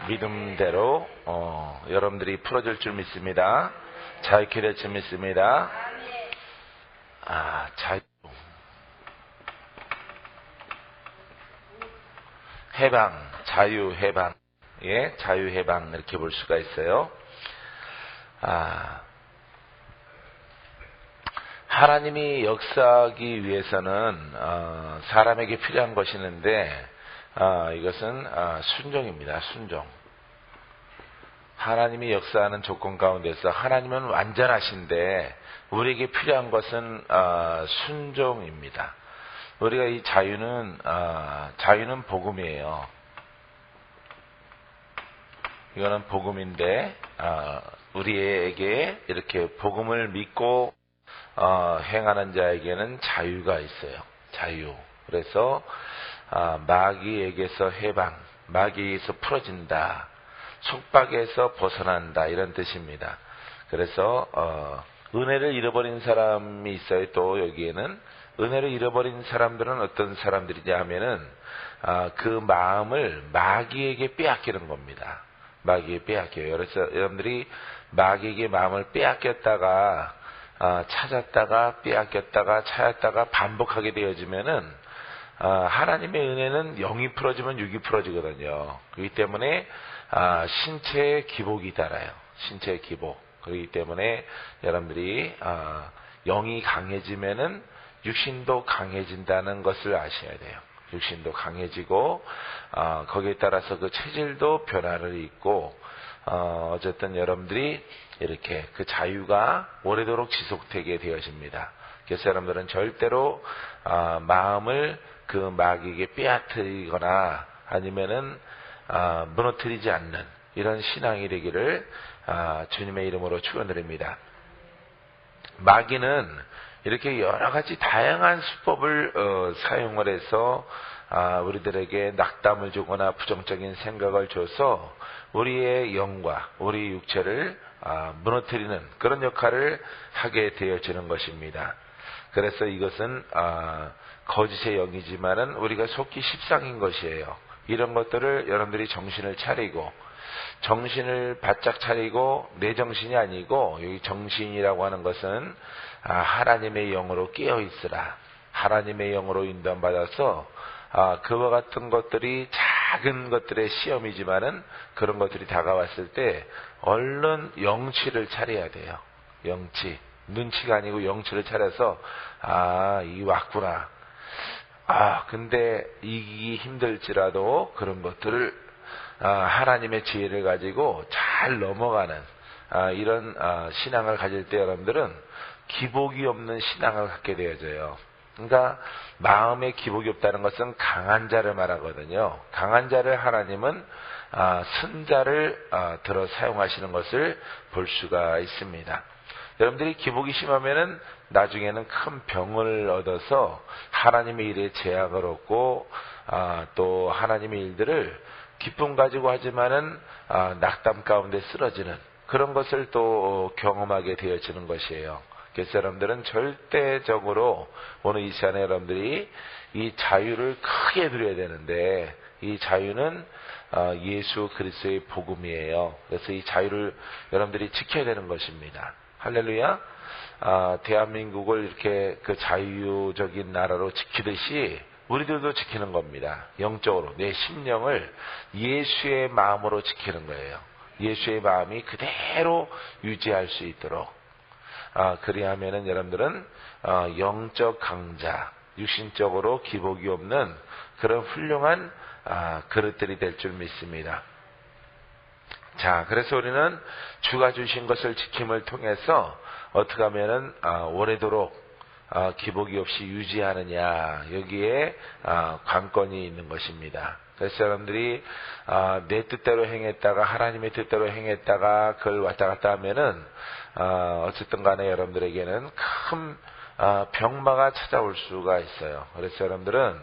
믿음대로 여러분들이 풀어줄 줄 믿습니다. 자유케 될 줄 믿습니다. 해방, 자유 해방, 자유 해방 이렇게 볼 수가 있어요. 하나님이 역사하기 위해서는 사람에게 필요한 것이 있는데 이것은 순종입니다. 순종. 하나님이 역사하는 조건 가운데서 하나님은 완전하신데 우리에게 필요한 것은 순종입니다. 우리가 이 자유는 복음이에요. 이거는 복음인데 우리에게 이렇게 복음을 믿고 행하는 자에게는 자유가 있어요. 자유. 그래서 마귀에게서 해방, 마귀에게서 풀어진다, 속박에서 벗어난다, 이런 뜻입니다. 그래서 은혜를 잃어버린 사람이 있어요. 또 여기에는 은혜를 잃어버린 사람들은 어떤 사람들이냐 하면은 그 마음을 마귀에게 빼앗기는 겁니다. 마귀에게 빼앗겨요. 그래서 여러분들이 마귀에게 마음을 빼앗겼다가 찾았다가 빼앗겼다가 찾았다가 반복하게 되어지면은 하나님의 은혜는 영이 풀어지면 육이 풀어지거든요. 그렇기 때문에 신체의 기복이 달아요. 신체의 기복. 그렇기 때문에 여러분들이 영이 강해지면은 육신도 강해진다는 것을 아셔야 돼요. 육신도 강해지고 거기에 따라서 그 체질도 변화를 입고 어쨌든 여러분들이 이렇게 그 자유가 오래도록 지속되게 되어집니다. 그래서 여러분들은 절대로 마음을 그 마귀에게 빼앗기거나 아니면은 무너뜨리지 않는 이런 신앙이 되기를 주님의 이름으로 축원드립니다. 마귀는 이렇게 여러 가지 다양한 수법을 사용을 해서 우리들에게 낙담을 주거나 부정적인 생각을 줘서 우리의 영과 우리 육체를 무너뜨리는 그런 역할을 하게 되어지는 것입니다. 그래서 이것은 거짓의 영이지만은 우리가 속기 십상인 것이에요. 이런 것들을 여러분들이 정신을 차리고, 정신을 바짝 차리고 내 정신이 아니고, 여기 정신이라고 하는 것은 하나님의 영으로 깨어 있으라. 하나님의 영으로 인도받아서 그와 같은 것들이 작은 것들의 시험이지만은 그런 것들이 다가왔을 때 얼른 영치를 차려야 돼요. 영치. 눈치가 아니고 영치를 차려서 이 왔구나. 근데 이기기 힘들지라도 그런 것들을 하나님의 지혜를 가지고 잘 넘어가는 이런 신앙을 가질 때 여러분들은 기복이 없는 신앙을 갖게 되어져요. 그러니까 마음에 기복이 없다는 것은 강한 자를 말하거든요. 강한 자를 하나님은 선자를 들어 사용하시는 것을 볼 수가 있습니다. 여러분들이 기복이 심하면은 나중에는 큰 병을 얻어서 하나님의 일에 제약을 얻고 또 하나님의 일들을 기쁨 가지고 하지만은 낙담 가운데 쓰러지는 그런 것을 또 경험하게 되어지는 것이에요. 그래서 여러분들은 절대적으로 오늘 이 시간에 여러분들이 이 자유를 크게 누려야 되는데 이 자유는 예수 그리스도의 복음이에요. 그래서 이 자유를 여러분들이 지켜야 되는 것입니다. 할렐루야. 대한민국을 이렇게 그 자유적인 나라로 지키듯이 우리들도 지키는 겁니다. 영적으로 내 심령을 예수의 마음으로 지키는 거예요. 예수의 마음이 그대로 유지할 수 있도록. 그리하면은 여러분들은 영적 강자, 육신적으로 기복이 없는 그런 훌륭한 그릇들이 될 줄 믿습니다. 자, 그래서 우리는 주가 주신 것을 지킴을 통해서 어떻게 하면은 오래도록 기복이 없이 유지하느냐, 여기에 관건이 있는 것입니다. 그래서 여러분들이 내 뜻대로 행했다가 하나님의 뜻대로 행했다가 그걸 왔다 갔다 하면은 어쨌든 간에 여러분들에게는 큰 병마가 찾아올 수가 있어요. 그래서 여러분들은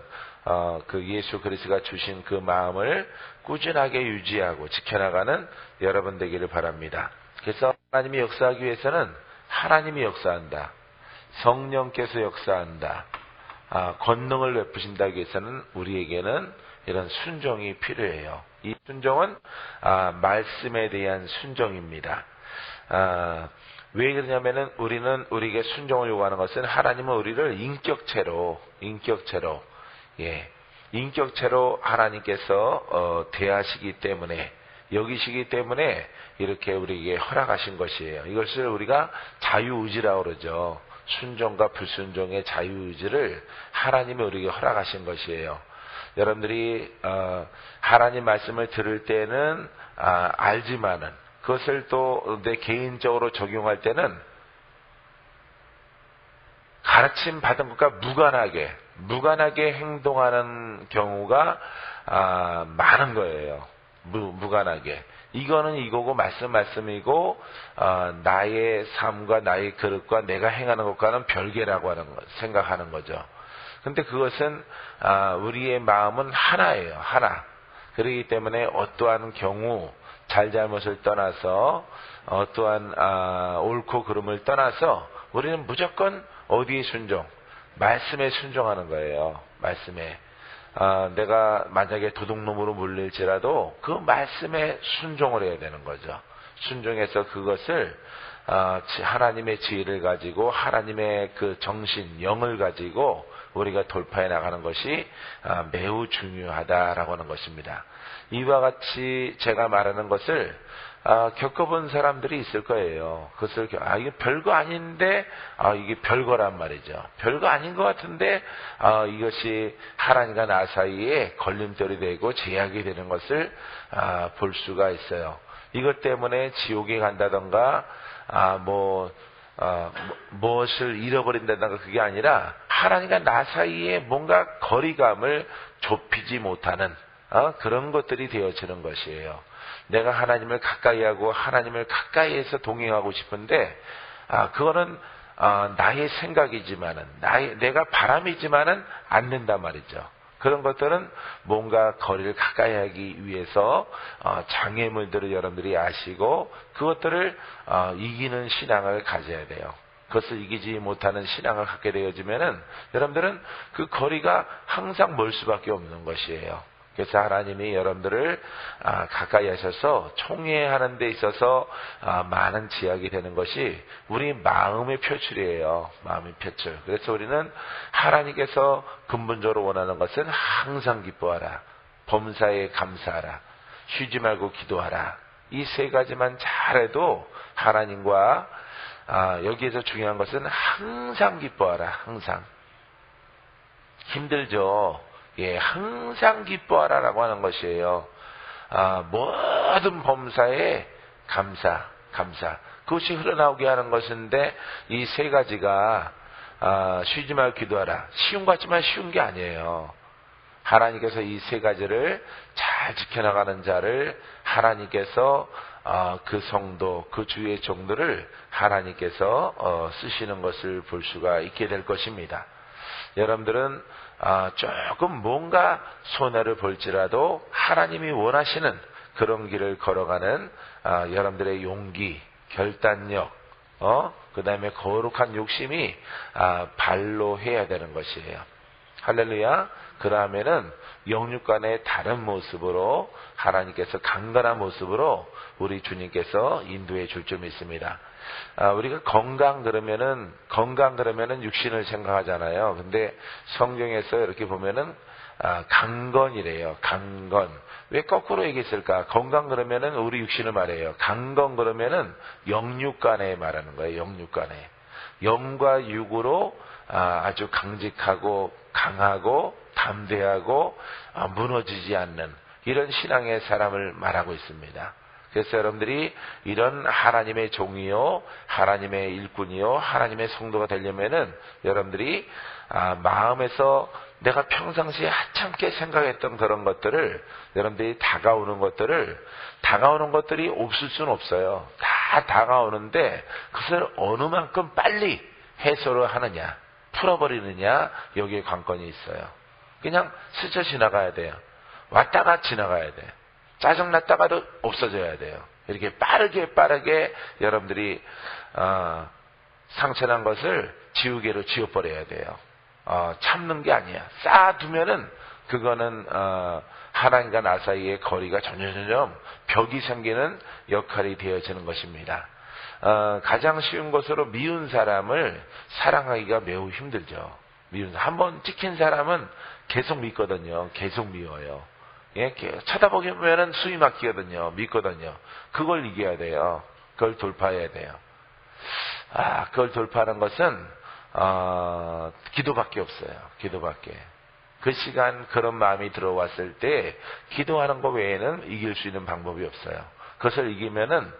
그 예수 그리스도가 주신 그 마음을 꾸준하게 유지하고 지켜나가는 여러분 되기를 바랍니다. 그래서 하나님이 역사하기 위해서는 하나님이 역사한다. 성령께서 역사한다. 권능을 베푸신다기 위해서는 우리에게는 이런 순종이 필요해요. 이 순종은 말씀에 대한 순종입니다. 왜 그러냐면은 우리에게 순종을 요구하는 것은 하나님은 우리를 인격체로 하나님께서 대하시기 때문에, 여기시기 때문에 이렇게 우리에게 허락하신 것이에요. 이것을 우리가 자유의지라고 그러죠. 순종과 불순종의 자유의지를 하나님이 우리에게 허락하신 것이에요. 여러분들이 하나님 말씀을 들을 때는 알지만은 그것을 또 내 개인적으로 적용할 때는 가르침 받은 것과 무관하게 행동하는 경우가 많은 거예요. 무관하게. 이거는 이거고 말씀이고 나의 삶과 나의 그릇과 내가 행하는 것과는 별개라고 생각하는 거죠. 근데 그것은 우리의 마음은 하나예요. 하나. 그렇기 때문에 어떠한 경우 잘잘못을 떠나서 어떠한 옳고 그름을 떠나서 우리는 무조건 어디에 순종? 말씀에 순종하는 거예요. 말씀에. 내가 만약에 도둑놈으로 물릴지라도 그 말씀에 순종을 해야 되는 거죠. 순종해서 그것을 하나님의 지혜를 가지고 하나님의 그 정신, 영을 가지고 우리가 돌파해 나가는 것이 매우 중요하다라고 하는 것입니다. 이와 같이 제가 말하는 것을 겪어본 사람들이 있을 거예요. 그것을 이게 별거 아닌데 이게 별거란 말이죠. 별거 아닌 것 같은데 이것이 하나님과 나 사이에 걸림돌이 되고 제약이 되는 것을 볼 수가 있어요. 이것 때문에 지옥에 간다던가 무엇을 잃어버린다던가 그게 아니라 하나님과 나 사이에 뭔가 거리감을 좁히지 못하는 그런 것들이 되어지는 것이에요. 내가 하나님을 가까이 하고 하나님을 가까이에서 동행하고 싶은데 그거는 나의 생각이지만은 내가 바람이지만은 안 된단 말이죠. 그런 것들은 뭔가 거리를 가까이 하기 위해서 장애물들을 여러분들이 아시고 그것들을 이기는 신앙을 가져야 돼요. 그것을 이기지 못하는 신앙을 갖게 되어지면은 여러분들은 그 거리가 항상 멀 수밖에 없는 것이에요. 그래서 하나님이 여러분들을 가까이 하셔서 총회하는 데 있어서 많은 지약이 되는 것이 우리 마음의 표출이에요. 마음의 표출. 그래서 우리는 하나님께서 근본적으로 원하는 것은 항상 기뻐하라. 범사에 감사하라. 쉬지 말고 기도하라. 이 세 가지만 잘해도 하나님과 여기에서 중요한 것은 항상 기뻐하라. 항상. 힘들죠. 항상 기뻐하라라고 하는 것이에요. 모든 범사에 감사. 그것이 흘러나오게 하는 것인데 이 세 가지가 쉬지 말고 기도하라. 쉬운 것 같지만 쉬운 게 아니에요. 하나님께서 이 세 가지를 잘 지켜나가는 자를 하나님께서 그 성도, 그 주의 종들을 하나님께서 쓰시는 것을 볼 수가 있게 될 것입니다. 여러분들은 조금 뭔가 손해를 볼지라도 하나님이 원하시는 그런 길을 걸어가는 여러분들의 용기, 결단력, 그 다음에 거룩한 욕심이 발로 해야 되는 것이에요. 할렐루야. 그러면은 영육간의 다른 모습으로 하나님께서 강건한 모습으로 우리 주님께서 인도해 줄 줄 믿습니다. 우리가 건강 그러면은 육신을 생각하잖아요. 근데 성경에서 이렇게 보면은 강건이래요. 강건. 왜 거꾸로 얘기했을까? 건강 그러면은 우리 육신을 말해요. 강건 그러면은 영육간에 말하는 거예요. 영육간에. 영과 육으로 아주 강직하고 강하고 담대하고 무너지지 않는 이런 신앙의 사람을 말하고 있습니다. 그래서 여러분들이 이런 하나님의 종이요, 하나님의 일꾼이요, 하나님의 성도가 되려면은 여러분들이 마음에서 내가 평상시에 하찮게 생각했던 그런 것들을 여러분들이 다가오는 것들이 없을 수는 없어요. 다 다가오는데 그것을 어느 만큼 빨리 해소를 하느냐, 풀어버리느냐, 여기에 관건이 있어요. 그냥 스쳐 지나가야 돼요. 왔다가 지나가야 돼요. 짜증났다가도 없어져야 돼요. 이렇게 빠르게 여러분들이 상처난 것을 지우개로 지워버려야 돼요. 참는 게 아니야. 쌓아두면은 그거는 하나님과 나 사이의 거리가 점점 벽이 생기는 역할이 되어지는 것입니다. 가장 쉬운 것으로 미운 사람을 사랑하기가 매우 힘들죠. 한번 찍힌 사람은 계속 믿거든요. 계속 미워요. 예, 쳐다보기면은 숨이 막히거든요. 믿거든요. 그걸 이겨야 돼요. 그걸 돌파해야 돼요. 그걸 돌파하는 것은 기도밖에 없어요. 기도밖에. 그 시간 그런 마음이 들어왔을 때 기도하는 것 외에는 이길 수 있는 방법이 없어요. 그것을 이기면은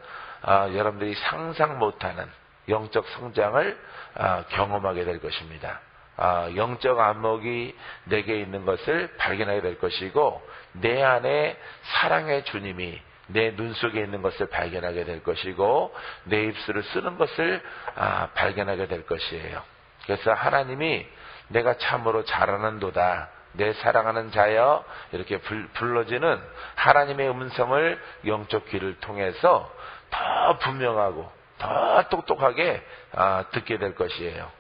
여러분들이 상상 못하는 영적 성장을 경험하게 될 것입니다. 영적 안목이 내게 있는 것을 발견하게 될 것이고 내 안에 사랑의 주님이 내 눈 속에 있는 것을 발견하게 될 것이고 내 입술을 쓰는 것을 발견하게 될 것이에요. 그래서 하나님이 내가 참으로 잘하는도다 내 사랑하는 자여 이렇게 불러지는 하나님의 음성을 영적 귀를 통해서 더 분명하고 더 똑똑하게 듣게 될 것이에요.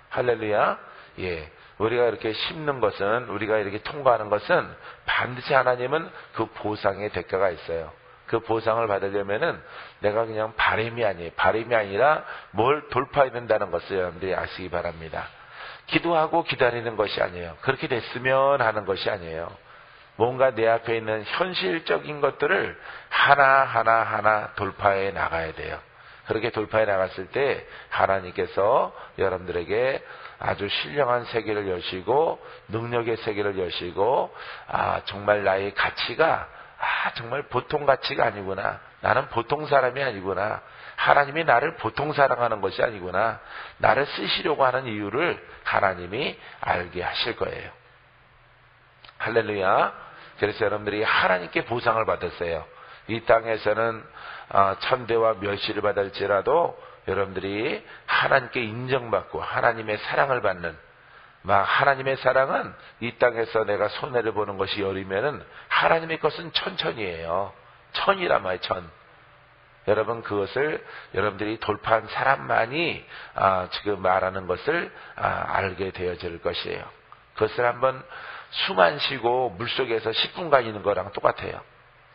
할렐루야. 예, 우리가 이렇게 심는 것은 우리가 이렇게 통과하는 것은 반드시 하나님은 그 보상의 대가가 있어요. 그 보상을 받으려면은 내가 그냥 바람이 아니라 뭘 돌파해야 된다는 것을 여러분들이 아시기 바랍니다. 기도하고 기다리는 것이 아니에요. 그렇게 됐으면 하는 것이 아니에요. 뭔가 내 앞에 있는 현실적인 것들을 하나하나 돌파해 나가야 돼요. 그렇게 돌파해 나갔을 때 하나님께서 여러분들에게 아주 신령한 세계를 여시고 능력의 세계를 여시고 정말 나의 가치가 정말 보통 가치가 아니구나. 나는 보통 사람이 아니구나. 하나님이 나를 보통 사랑하는 것이 아니구나. 나를 쓰시려고 하는 이유를 하나님이 알게 하실 거예요. 할렐루야. 그래서 여러분들이 하나님께 보상을 받았어요. 이 땅에서는 천대와 멸시를 받을지라도 여러분들이 하나님께 인정받고 하나님의 사랑을 받는 하나님의 사랑은 이 땅에서 내가 손해를 보는 것이 열이면은 하나님의 것은 천천이에요. 천이란 말이에요. 천. 여러분 그것을 여러분들이 돌파한 사람만이 지금 말하는 것을 알게 되어질 것이에요. 그것을 한번 숨 안 쉬고 물속에서 10분간 있는 거랑 똑같아요.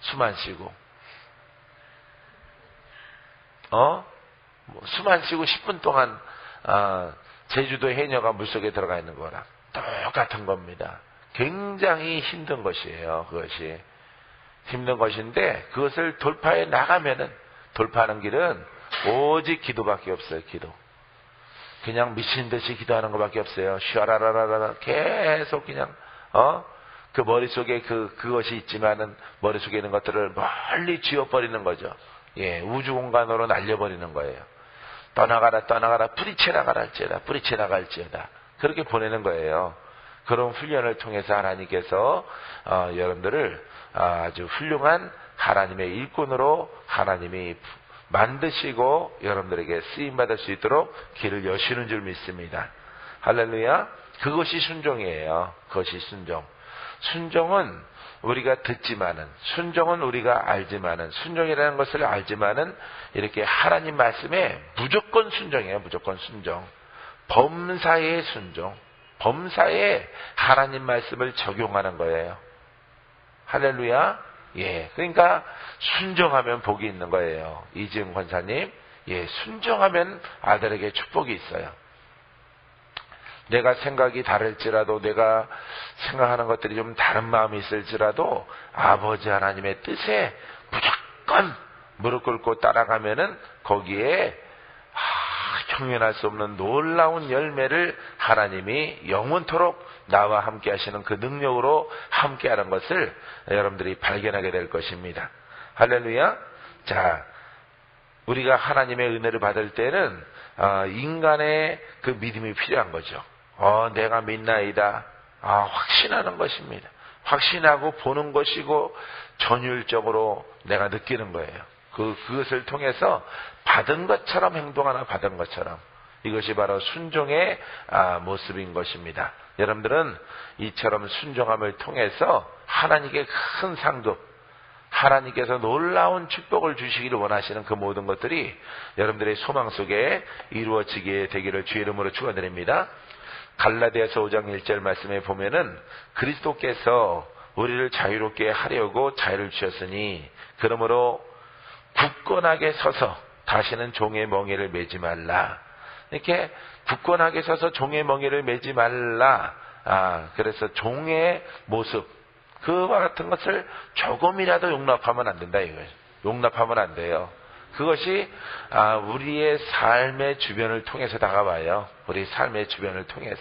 숨 안 쉬고 숨 안 쉬고 10분 동안 제주도 해녀가 물속에 들어가 있는 거랑 똑같은 겁니다. 굉장히 힘든 것이에요. 그것이 힘든 것인데 그것을 돌파해 나가면은 돌파하는 길은 오직 기도밖에 없어요. 기도. 그냥 미친 듯이 기도하는 것밖에 없어요. 슈아라라라라 계속 그냥 그 머릿속에 그것이 있지만은 머릿속에 있는 것들을 멀리 지워버리는 거죠. 예, 우주 공간으로 날려버리는 거예요. 떠나가라 뿌리쳐 나갈지어다 그렇게 보내는 거예요. 그런 훈련을 통해서 하나님께서 여러분들을 아주 훌륭한 하나님의 일꾼으로 하나님이 만드시고 여러분들에게 쓰임받을 수 있도록 길을 여시는 줄 믿습니다. 할렐루야. 그것이 순종이에요. 그것이 순종. 순종은 우리가 듣지만은, 순종은 우리가 알지만은, 순종이라는 것을 알지만은 이렇게 하나님 말씀에 무조건 순종이에요. 무조건 순종. 범사에 순종. 범사에 하나님 말씀을 적용하는 거예요. 할렐루야. 예. 그러니까 순종하면 복이 있는 거예요. 이지은 권사님. 예. 순종하면 아들에게 축복이 있어요. 내가 생각이 다를지라도 내가 생각하는 것들이 좀 다른 마음이 있을지라도 아버지 하나님의 뜻에 무조건 무릎 꿇고 따라가면은 거기에 형연할 수 없는 놀라운 열매를 하나님이 영원토록 나와 함께 하시는 그 능력으로 함께 하는 것을 여러분들이 발견하게 될 것입니다. 할렐루야. 자, 우리가 하나님의 은혜를 받을 때는 인간의 그 믿음이 필요한 거죠. 내가 믿나이다. 확신하는 것입니다. 확신하고 보는 것이고 전율적으로 내가 느끼는 거예요. 그것을 통해서 받은 것처럼 행동하나 받은 것처럼. 이것이 바로 순종의 모습인 것입니다. 여러분들은 이처럼 순종함을 통해서 하나님께 큰 상급, 하나님께서 놀라운 축복을 주시기를 원하시는 그 모든 것들이 여러분들의 소망 속에 이루어지게 되기를 주의 이름으로 축원드립니다. 갈라디아서 5장 1절 말씀에 보면은 그리스도께서 우리를 자유롭게 하려고 자유를 주셨으니 그러므로 굳건하게 서서 다시는 종의 멍에를 매지 말라. 이렇게 굳건하게 서서 종의 멍에를 매지 말라. 그래서 종의 모습 그와 같은 것을 조금이라도 용납하면 안 된다 이거예요. 용납하면 안 돼요. 그것이 우리의 삶의 주변을 통해서 다가와요. 우리 삶의 주변을 통해서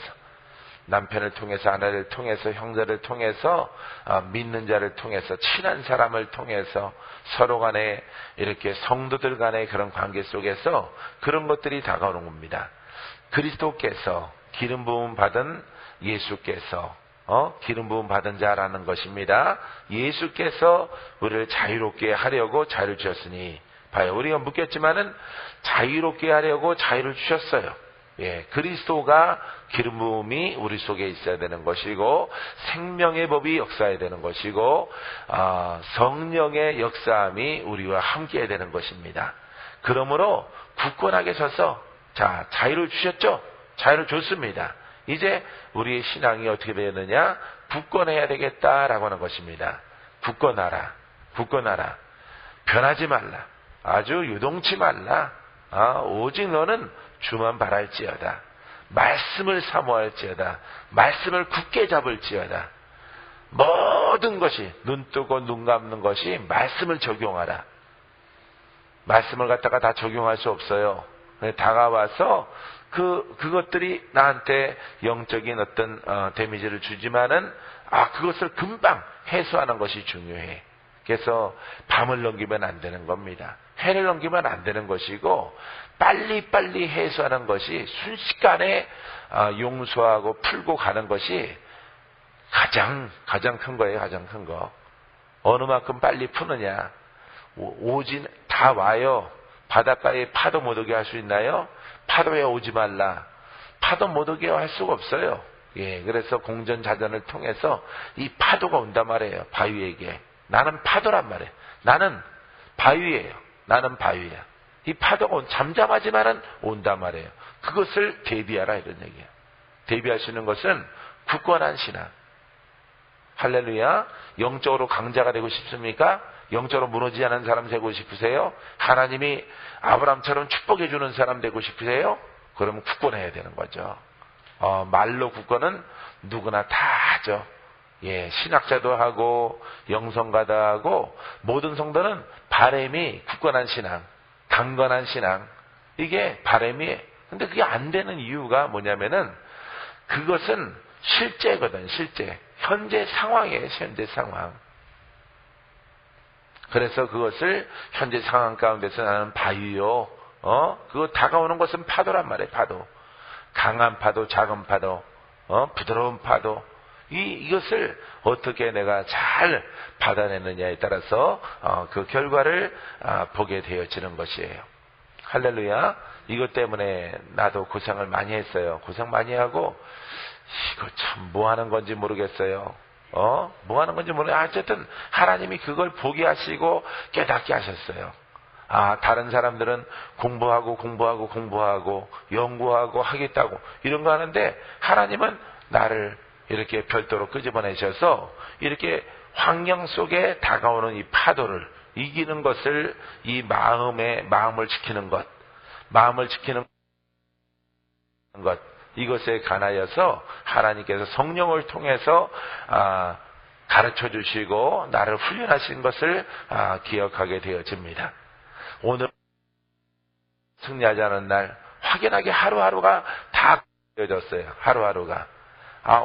남편을 통해서 아내를 통해서 형제를 통해서 믿는 자를 통해서 친한 사람을 통해서 서로 간에 이렇게 성도들 간의 그런 관계 속에서 그런 것들이 다가오는 겁니다. 그리스도께서 기름 부음 받은 예수께서 기름 부음 받은 자라는 것입니다. 예수께서 우리를 자유롭게 하려고 자유를 주셨으니 봐요. 우리가 묻겠지만은 자유롭게 하려고 자유를 주셨어요. 예, 그리스도가 기름 부음이 우리 속에 있어야 되는 것이고 생명의 법이 역사해야 되는 것이고 성령의 역사함이 우리와 함께해야 되는 것입니다. 그러므로 굳건하게 서서 자유를 주셨죠? 자유를 줬습니다. 이제 우리의 신앙이 어떻게 되느냐? 굳건해야 되겠다라고 하는 것입니다. 굳건하라. 굳건하라. 변하지 말라. 아주 유동치 말라. 오직 너는 주만 바랄지어다. 말씀을 사모할지어다. 말씀을 굳게 잡을지어다. 모든 것이 눈 뜨고 눈 감는 것이 말씀을 적용하라. 말씀을 갖다가 다 적용할 수 없어요. 다가와서 그것들이 나한테 영적인 어떤 데미지를 주지만은 그것을 금방 해소하는 것이 중요해. 그래서 밤을 넘기면 안 되는 겁니다. 해를 넘기면 안 되는 것이고 빨리빨리 해소하는 것이 순식간에 용서하고 풀고 가는 것이 가장 큰 거예요. 가장 큰 거. 어느 만큼 빨리 푸느냐. 오진 다 와요. 바닷가에 파도 못 오게 할 수 있나요? 파도에 오지 말라. 파도 못 오게 할 수가 없어요. 예, 그래서 공전자전을 통해서 이 파도가 온단 말이에요. 바위에게. 나는 파도란 말이에요. 나는 바위예요. 나는 바위야. 이 파도가 잠잠하지만은 온단 말이에요. 그것을 대비하라 이런 얘기예요. 대비하시는 것은 굳건한 신앙. 할렐루야. 영적으로 강자가 되고 싶습니까? 영적으로 무너지지 않은 사람 되고 싶으세요? 하나님이 아브라함처럼 축복해 주는 사람 되고 싶으세요? 그러면 굳건해야 되는 거죠. 말로 굳건은 누구나 다 하죠. 예, 신학자도 하고 영성가도 하고 모든 성도는 바람이 굳건한 신앙, 강건한 신앙 이게 바람이에요. 근데 그게 안 되는 이유가 뭐냐면은 그것은 실제거든. 실제 현재 상황이에요. 현재 상황. 그래서 그것을 현재 상황 가운데서 나는 바위요. 그거 다가오는 것은 파도란 말이에요. 파도. 강한 파도, 작은 파도, 부드러운 파도. 이것을 어떻게 내가 잘 받아내느냐에 따라서 그 결과를 보게 되어지는 것이에요. 할렐루야. 이것 때문에 나도 고생을 많이 했어요. 고생 많이 하고 이거 참 뭐 하는 건지 모르겠어요. 뭐 하는 건지 모르겠어요. 어쨌든 하나님이 그걸 보게 하시고 깨닫게 하셨어요. 다른 사람들은 공부하고 연구하고 하겠다고 이런 거 하는데 하나님은 나를 이렇게 별도로 끄집어내셔서 이렇게 환경 속에 다가오는 이 파도를 이기는 것을 이 마음을 지키는 것, 이것에 관하여서 하나님께서 성령을 통해서 가르쳐 주시고 나를 훈련하신 것을 기억하게 되어집니다. 오늘 승리하지 않은 날 확연하게 하루하루가 다 되어졌어요. 하루하루가.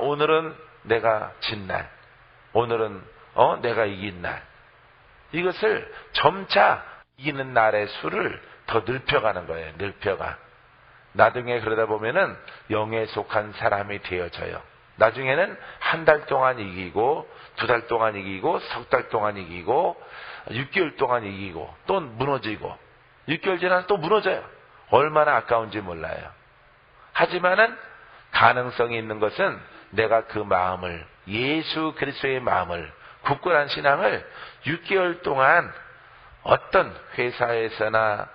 오늘은 내가 진 날, 오늘은 내가 이긴 날. 이것을 점차 이기는 날의 수를 더 늘펴가는 거예요. 늘펴가. 나중에 그러다 보면은 영에 속한 사람이 되어져요. 나중에는 한 달 동안 이기고, 2달 동안 이기고, 3달 동안 이기고, 6개월 동안 이기고, 또 무너지고, 6개월 지나서 또 무너져요. 얼마나 아까운지 몰라요. 하지만은 가능성이 있는 것은 내가 그 마음을, 예수 그리스도의 마음을, 굳건한 신앙을 6개월 동안 어떤 회사에서나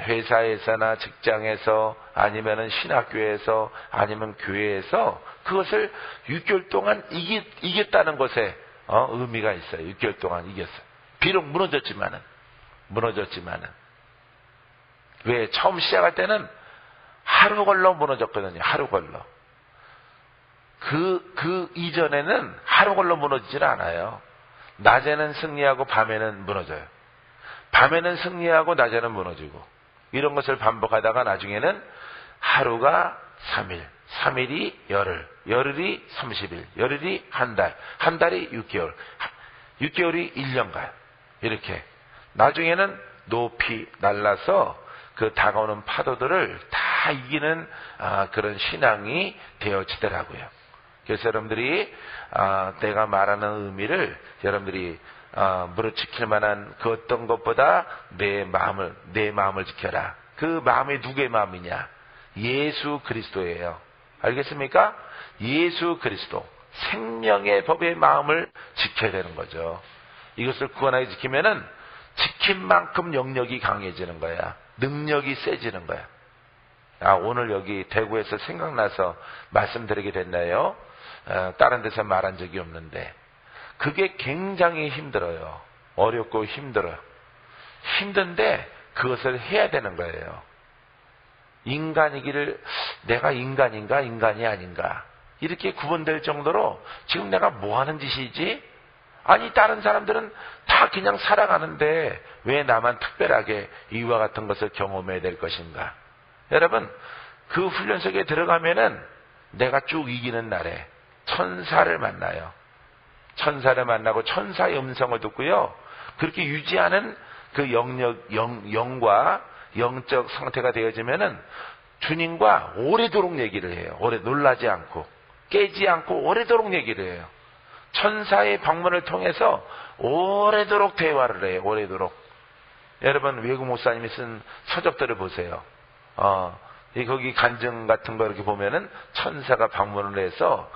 회사에서나 직장에서 아니면은 신학교에서 아니면 교회에서 그것을 6개월 동안 이겼다는 것에 의미가 있어요. 6개월 동안 이겼어요. 비록 무너졌지만은 왜 처음 시작할 때는 하루 걸러 무너졌거든요. 하루 걸러. 그 이전에는 하루 걸러 무너지질 않아요. 낮에는 승리하고 밤에는 무너져요. 밤에는 승리하고 낮에는 무너지고 이런 것을 반복하다가 나중에는 하루가 3일, 3일이 열흘, 열흘이 30일, 열흘이 한 달, 한 달이 6개월, 6개월이 1년간 이렇게 나중에는 높이 날라서 그 다가오는 파도들을 다 이기는 그런 신앙이 되어지더라고요. 그래서 여러분들이 내가 말하는 의미를 여러분들이 무릇 지킬 만한 그 어떤 것보다 내 마음을 지켜라. 그 마음이 누구의 마음이냐? 예수 그리스도예요. 알겠습니까? 예수 그리스도 생명의 법의 마음을 지켜야 되는 거죠. 이것을 구원하게 지키면은 지킨 만큼 영역이 강해지는 거야. 능력이 세지는 거야. 오늘 여기 대구에서 생각나서 말씀드리게 됐나요? 다른 데서 말한 적이 없는데 그게 굉장히 힘들어요. 어렵고 힘들어요. 힘든데 그것을 해야 되는 거예요. 인간이기를 내가 인간인가 인간이 아닌가 이렇게 구분될 정도로 지금 내가 뭐 하는 짓이지? 아니 다른 사람들은 다 그냥 살아가는데 왜 나만 특별하게 이와 같은 것을 경험해야 될 것인가? 여러분 그 훈련 속에 들어가면은 내가 쭉 이기는 날에 천사를 만나요. 천사를 만나고 천사의 음성을 듣고요. 그렇게 유지하는 그 영과 영적 상태가 되어지면은 주님과 오래도록 얘기를 해요. 오래 놀라지 않고 깨지 않고 오래도록 얘기를 해요. 천사의 방문을 통해서 오래도록 대화를 해요. 오래도록. 여러분 외국 목사님이 쓴 서적들을 보세요. 거기 간증 같은 거 이렇게 보면은 천사가 방문을 해서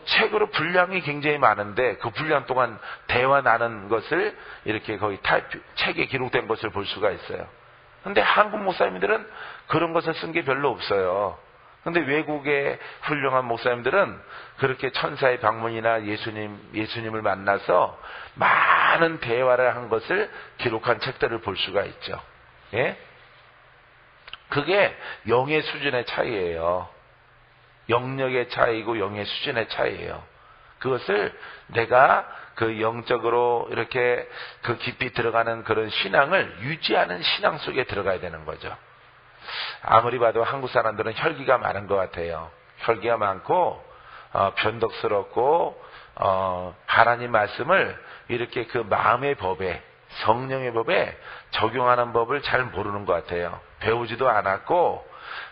책으로 분량이 굉장히 많은데 그 분량 동안 대화 나눈 것을 이렇게 거기 책에 기록된 것을 볼 수가 있어요. 근데 한국 목사님들은 그런 것을 쓴 게 별로 없어요. 근데 외국의 훌륭한 목사님들은 그렇게 천사의 방문이나 예수님을 만나서 많은 대화를 한 것을 기록한 책들을 볼 수가 있죠. 예? 그게 영의 수준의 차이예요. 영역의 차이고 영의 수준의 차이예요. 그것을 내가 그 영적으로 이렇게 그 깊이 들어가는 그런 신앙을 유지하는 신앙 속에 들어가야 되는 거죠. 아무리 봐도 한국 사람들은 혈기가 많은 것 같아요. 혈기가 많고 변덕스럽고 하나님 말씀을 이렇게 그 마음의 법에 성령의 법에 적용하는 법을 잘 모르는 것 같아요. 배우지도 않았고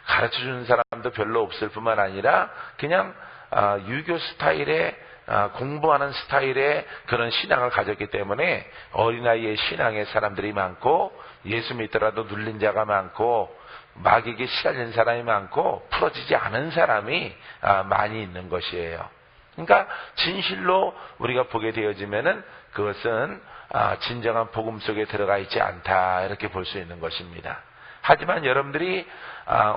가르쳐주는 사람도 별로 없을 뿐만 아니라 그냥 유교 스타일의 공부하는 스타일의 그런 신앙을 가졌기 때문에 어린아이의 신앙의 사람들이 많고 예수 믿더라도 눌린 자가 많고 마귀에게 시달린 사람이 많고 풀어지지 않은 사람이 많이 있는 것이에요. 그러니까 진실로 우리가 보게 되어지면은 그것은 진정한 복음 속에 들어가 있지 않다 이렇게 볼 수 있는 것입니다. 하지만 여러분들이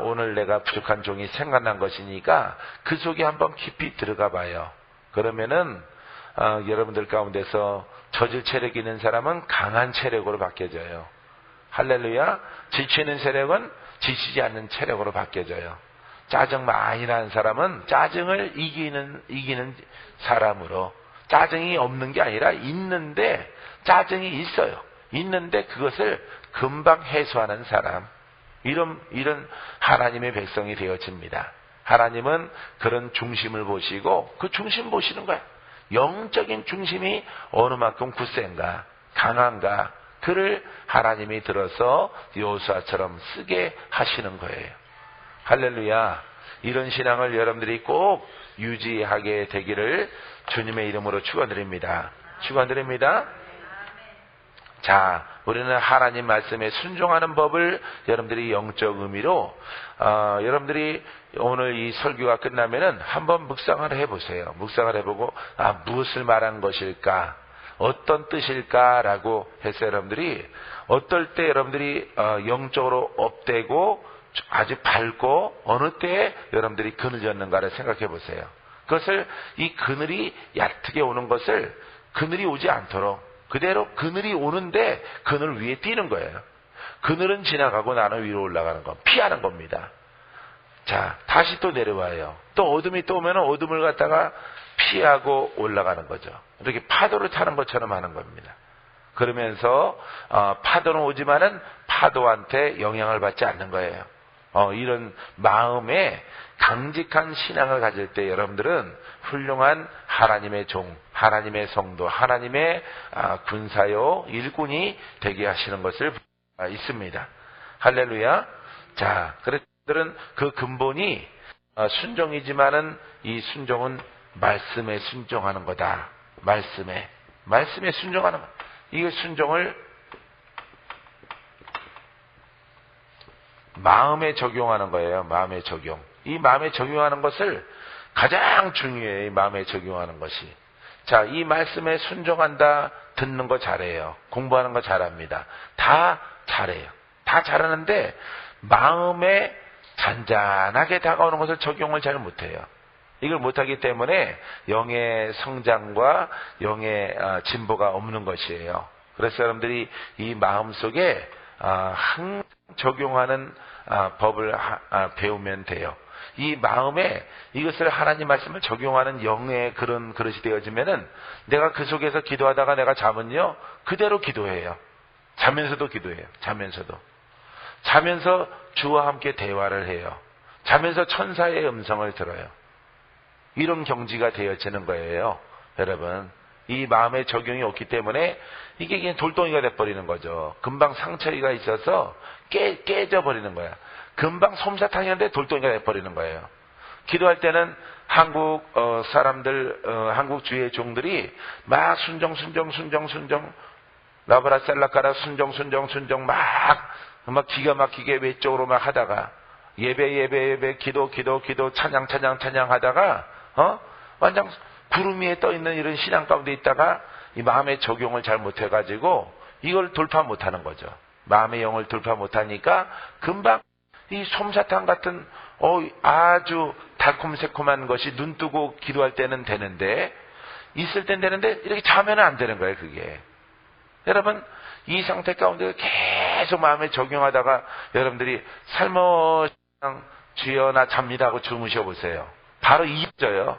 오늘 내가 부족한 종이 생각난 것이니까 그 속에 한번 깊이 들어가 봐요. 그러면은 여러분들 가운데서 저질 체력이 있는 사람은 강한 체력으로 바뀌어져요. 할렐루야. 지치는 체력은 지치지 않는 체력으로 바뀌어져요. 짜증 많이 나는 사람은 짜증을 이기는 사람으로, 짜증이 없는 게 아니라 있는데 짜증이 있어요. 있는데 그것을 금방 해소하는 사람, 이런 하나님의 백성이 되어집니다. 하나님은 그런 중심을 보시고 그 중심 보시는 거예요. 영적인 중심이 어느 만큼 굳센가 강한가, 그를 하나님이 들어서 여호수아처럼 쓰게 하시는 거예요. 할렐루야. 이런 신앙을 여러분들이 꼭 유지하게 되기를 주님의 이름으로 축원드립니다. 축원드립니다. 자, 우리는 하나님 말씀에 순종하는 법을 여러분들이 영적 의미로 여러분들이 오늘 이 설교가 끝나면은 한번 묵상을 해보세요. 묵상을 해보고 무엇을 말한 것일까? 어떤 뜻일까라고 해서 여러분들이 어떨 때 여러분들이 영적으로 업되고 아주 밝고 어느 때에 여러분들이 그늘이 졌는가를 생각해 보세요. 그것을 이 그늘이 얕게 오는 것을 그늘이 오지 않도록 그대로 그늘이 오는데 그늘 위에 뛰는 거예요. 그늘은 지나가고 나는 위로 올라가는 거 피하는 겁니다. 자, 다시 또 내려와요. 또 어둠이 또 오면 어둠을 갖다가 피하고 올라가는 거죠. 이렇게 파도를 타는 것처럼 하는 겁니다. 그러면서 파도는 오지만은 파도한테 영향을 받지 않는 거예요. 이런 마음에 강직한 신앙을 가질 때 여러분들은 훌륭한 하나님의 종, 하나님의 성도, 하나님의 군사요 일꾼이 되게 하시는 것을 있습니다. 할렐루야. 자, 그들은 그 근본이 순종이지만은 이 순종은 말씀에 순종하는 거다. 말씀에 순종하는 것. 이 순종을 마음에 적용하는 거예요. 마음에 적용. 이 마음에 적용하는 것을 가장 중요해요. 이 마음에 적용하는 것이. 자, 이 말씀에 순종한다. 듣는 거 잘해요. 공부하는 거 잘합니다. 다 잘해요. 다 잘하는데 마음에 잔잔하게 다가오는 것을 적용을 잘 못해요. 이걸 못하기 때문에 영의 성장과 영의 진보가 없는 것이에요. 그래서 여러분들이 이 마음속에 항상 적용하는 법을 배우면 돼요. 이 마음에 이것을 하나님 말씀을 적용하는 영의 그런 그릇이 되어지면은 내가 그 속에서 기도하다가 내가 자면요 그대로 기도해요. 자면서도 기도해요. 자면서 주와 함께 대화를 해요. 자면서 천사의 음성을 들어요. 이런 경지가 되어지는 거예요. 여러분, 이 마음의 적용이 없기 때문에 이게 그냥 돌덩이가 돼버리는 거죠. 금방 상처가 있어서 깨져버리는 거야. 금방 솜사탕이 하는데 돌덩이가 돼버리는 거예요. 기도할 때는 한국 사람들, 한국 주의 종들이 막 순정 라브라셀라카라 순정 막 기가 막히게 외적으로 막 하다가 예배 기도 찬양 하다가 완전 구름 위에 떠 있는 이런 신앙 가운데 있다가 이 마음의 적용을 잘 못해가지고 이걸 돌파 못하는 거죠. 마음의 영을 돌파 못하니까 금방 이 솜사탕 같은 아주 달콤새콤한 것이 눈 뜨고 기도할 때는 되는데 있을 땐 되는데 이렇게 자면 안 되는 거예요. 그게 여러분 이 상태 가운데 계속 마음에 적용하다가 여러분들이 살모상 주여 나 잡니다 하고 주무셔 보세요. 바로 잊어요.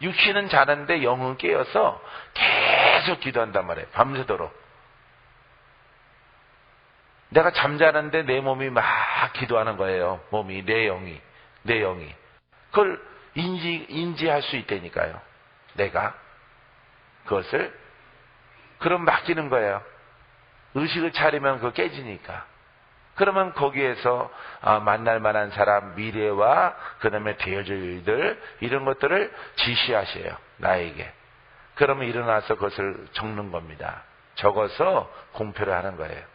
육신은 자는데 영은 깨어서 계속 기도한단 말이에요. 밤새도록. 내가 잠자는데 내 몸이 막 기도하는 거예요. 몸이, 내 영이. 그걸 인지할 수 있다니까요. 내가. 그것을. 그럼 맡기는 거예요. 의식을 차리면 그거 깨지니까. 그러면 거기에서 만날 만한 사람, 미래와 그 다음에 되어질 일들 이런 것들을 지시하셔요. 나에게. 그러면 일어나서 그것을 적는 겁니다. 적어서 공표를 하는 거예요.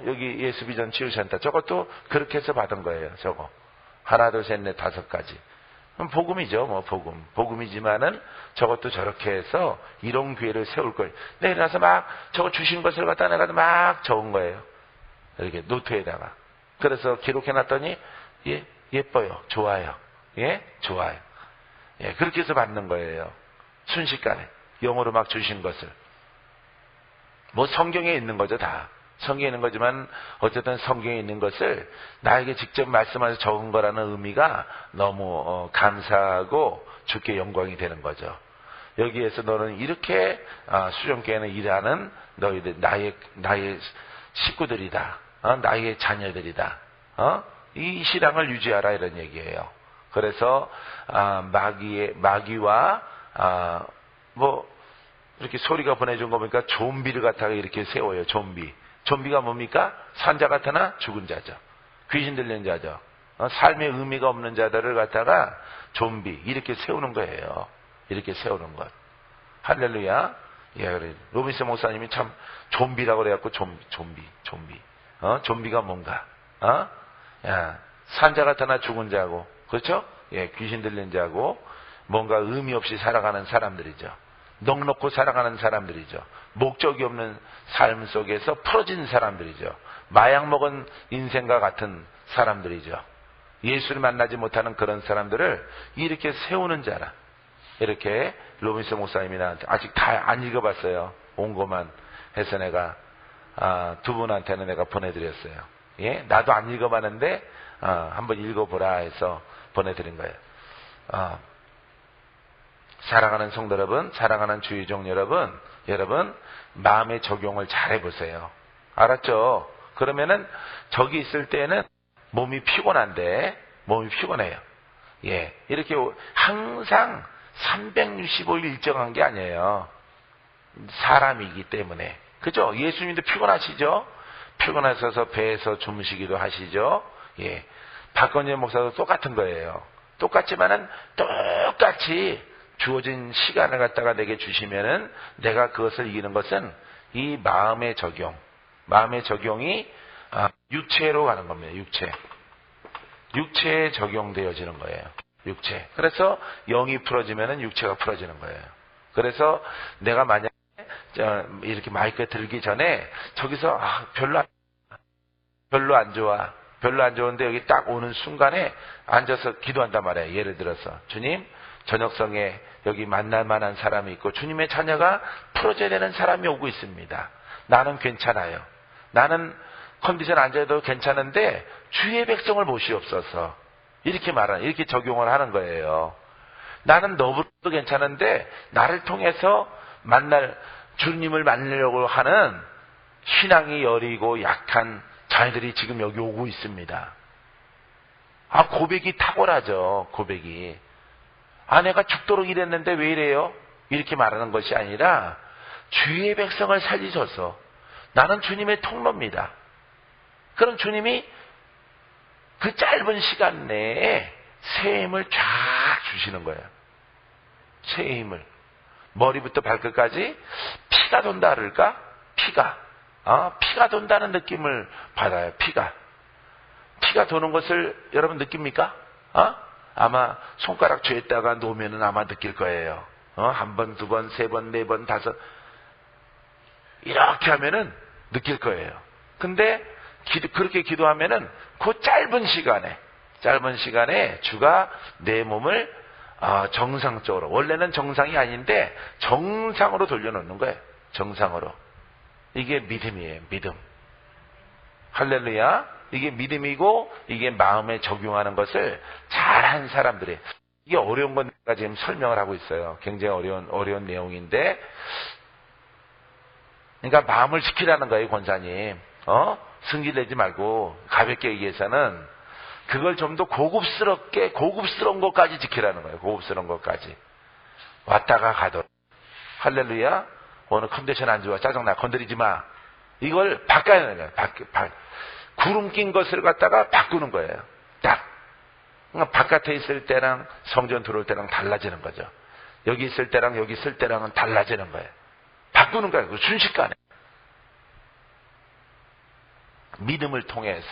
여기 예수비전 치유센터 저것도 그렇게 해서 받은 거예요. 저거. 하나, 둘, 셋, 넷, 5가지. 복음이죠. 뭐 복음이지만은 저것도 저렇게 해서 이런 기회를 세울 거예요. 네, 일어나서 막 저거 주신 것을 갖다 내가 막 적은 거예요. 이렇게 노트에다가. 그래서 기록해놨더니 예뻐요. 좋아요. 예? 좋아요. 예, 그렇게 해서 받는 거예요. 순식간에. 영어로 막 주신 것을. 뭐 성경에 있는 거죠. 다. 성경에 있는 거지만 어쨌든 성경에 있는 것을 나에게 직접 말씀하셔서 적은 거라는 의미가 너무 감사하고 주께 영광이 되는 거죠. 여기에서 너는 이렇게 수종교회는 일하는 너희들 나의 식구들이다. 나의 자녀들이다. 이 신앙을 유지하라 이런 얘기예요. 그래서 마귀와 뭐 이렇게 소리가 보내준 거 보니까 좀비를 갖다가 이렇게 세워요. 좀비가 뭡니까? 산자 같으나 죽은 자죠. 귀신 들린 자죠. 삶의 의미가 없는 자들을 갖다가 좀비 이렇게 세우는 거예요. 이렇게 세우는 것. 할렐루야. 예, 그래. 로빈스 목사님이 참 좀비라고 그래갖고 좀비. 좀비가 뭔가? 야, 산자 같으나 죽은 자고, 그렇죠? 예, 귀신 들린 자고, 뭔가 의미 없이 살아가는 사람들이죠. 넉넉고 살아가는 사람들이죠. 목적이 없는 삶 속에서 풀어진 사람들이죠. 마약 먹은 인생과 같은 사람들이죠. 예수를 만나지 못하는 그런 사람들을 이렇게 세우는 자라. 이렇게 로빈슨 목사님이 나한테 아직 다 안 읽어봤어요. 온 것만 해서 내가 두 분한테는 내가 보내드렸어요. 예? 나도 안 읽어봤는데 한번 읽어보라 해서 보내드린 거예요. 사랑하는 성도 여러분, 사랑하는 주의종 여러분 마음의 적용을 잘 해보세요. 알았죠? 그러면은 저기 있을 때는 몸이 피곤한데 몸이 피곤해요. 예, 이렇게 항상 365일 일정한 게 아니에요. 사람이기 때문에. 그죠? 예수님도 피곤하시죠? 피곤하셔서 배에서 주무시기도 하시죠? 예. 박건재 목사도 똑같은 거예요. 똑같지만은 똑같이 주어진 시간을 갖다가 내게 주시면은 내가 그것을 이기는 것은 이 마음의 적용. 마음의 적용이 육체로 가는 겁니다. 육체에 적용되어지는 거예요. 육체. 그래서 영이 풀어지면은 육체가 풀어지는 거예요. 그래서 내가 만약에 이렇게 마이크에 들기 전에 저기서 별로 안 좋아. 별로 안 좋은데 여기 딱 오는 순간에 앉아서 기도한단 말이에요. 예를 들어서 주님, 저녁성에 여기 만날 만한 사람이 있고 주님의 자녀가 풀어져야 되는 사람이 오고 있습니다. 나는 괜찮아요. 나는 컨디션 안 좋아도 괜찮은데 주의 백성을 보시옵소서. 이렇게 적용을 하는 거예요. 나는 너부터 괜찮은데 나를 통해서 주님을 만나려고 하는 신앙이 여리고 약한 자녀들이 지금 여기 오고 있습니다. 고백이 탁월하죠. 고백이. 내가 죽도록 일했는데 왜 이래요? 이렇게 말하는 것이 아니라 주의 백성을 살리셔서 나는 주님의 통로입니다. 그럼 주님이 그 짧은 시간 내에 새 힘을 쫙 주시는 거예요. 새 힘을. 머리부터 발끝까지 피가 돈다 그럴까? 피가 돈다는 느낌을 받아요. 피가 도는 것을 여러분 느낍니까? 아마 손가락 죄에다가 놓으면은 아마 느낄 거예요. 한 번, 두 번, 세 번, 네 번, 다섯. 이렇게 하면은 느낄 거예요. 근데 그렇게 기도하면은 그 짧은 시간에 주가 내 몸을 정상적으로, 원래는 정상이 아닌데 정상으로 돌려놓는 거예요. 정상으로. 이게 믿음이에요. 믿음. 할렐루야. 이게 믿음이고 이게 마음에 적용하는 것을 잘한 사람들이. 이게 어려운 건 내가 지금 설명을 하고 있어요. 굉장히 어려운 내용인데, 그러니까 마음을 지키라는 거예요, 권사님. 승질내지 말고 가볍게 얘기해서는 그걸 좀 더 고급스러운 것까지 지키라는 거예요. 고급스러운 것까지. 왔다가 가도록. 할렐루야. 오늘 컨디션 안 좋아. 짜증나. 건드리지 마. 이걸 바꿔야 하는 거예요. 구름 낀 것을 갖다가 바꾸는 거예요. 딱. 그러니까 바깥에 있을 때랑 성전 들어올 때랑 달라지는 거죠. 여기 있을 때랑 여기 있을 때랑은 달라지는 거예요. 바꾸는 거예요. 순식간에. 믿음을 통해서.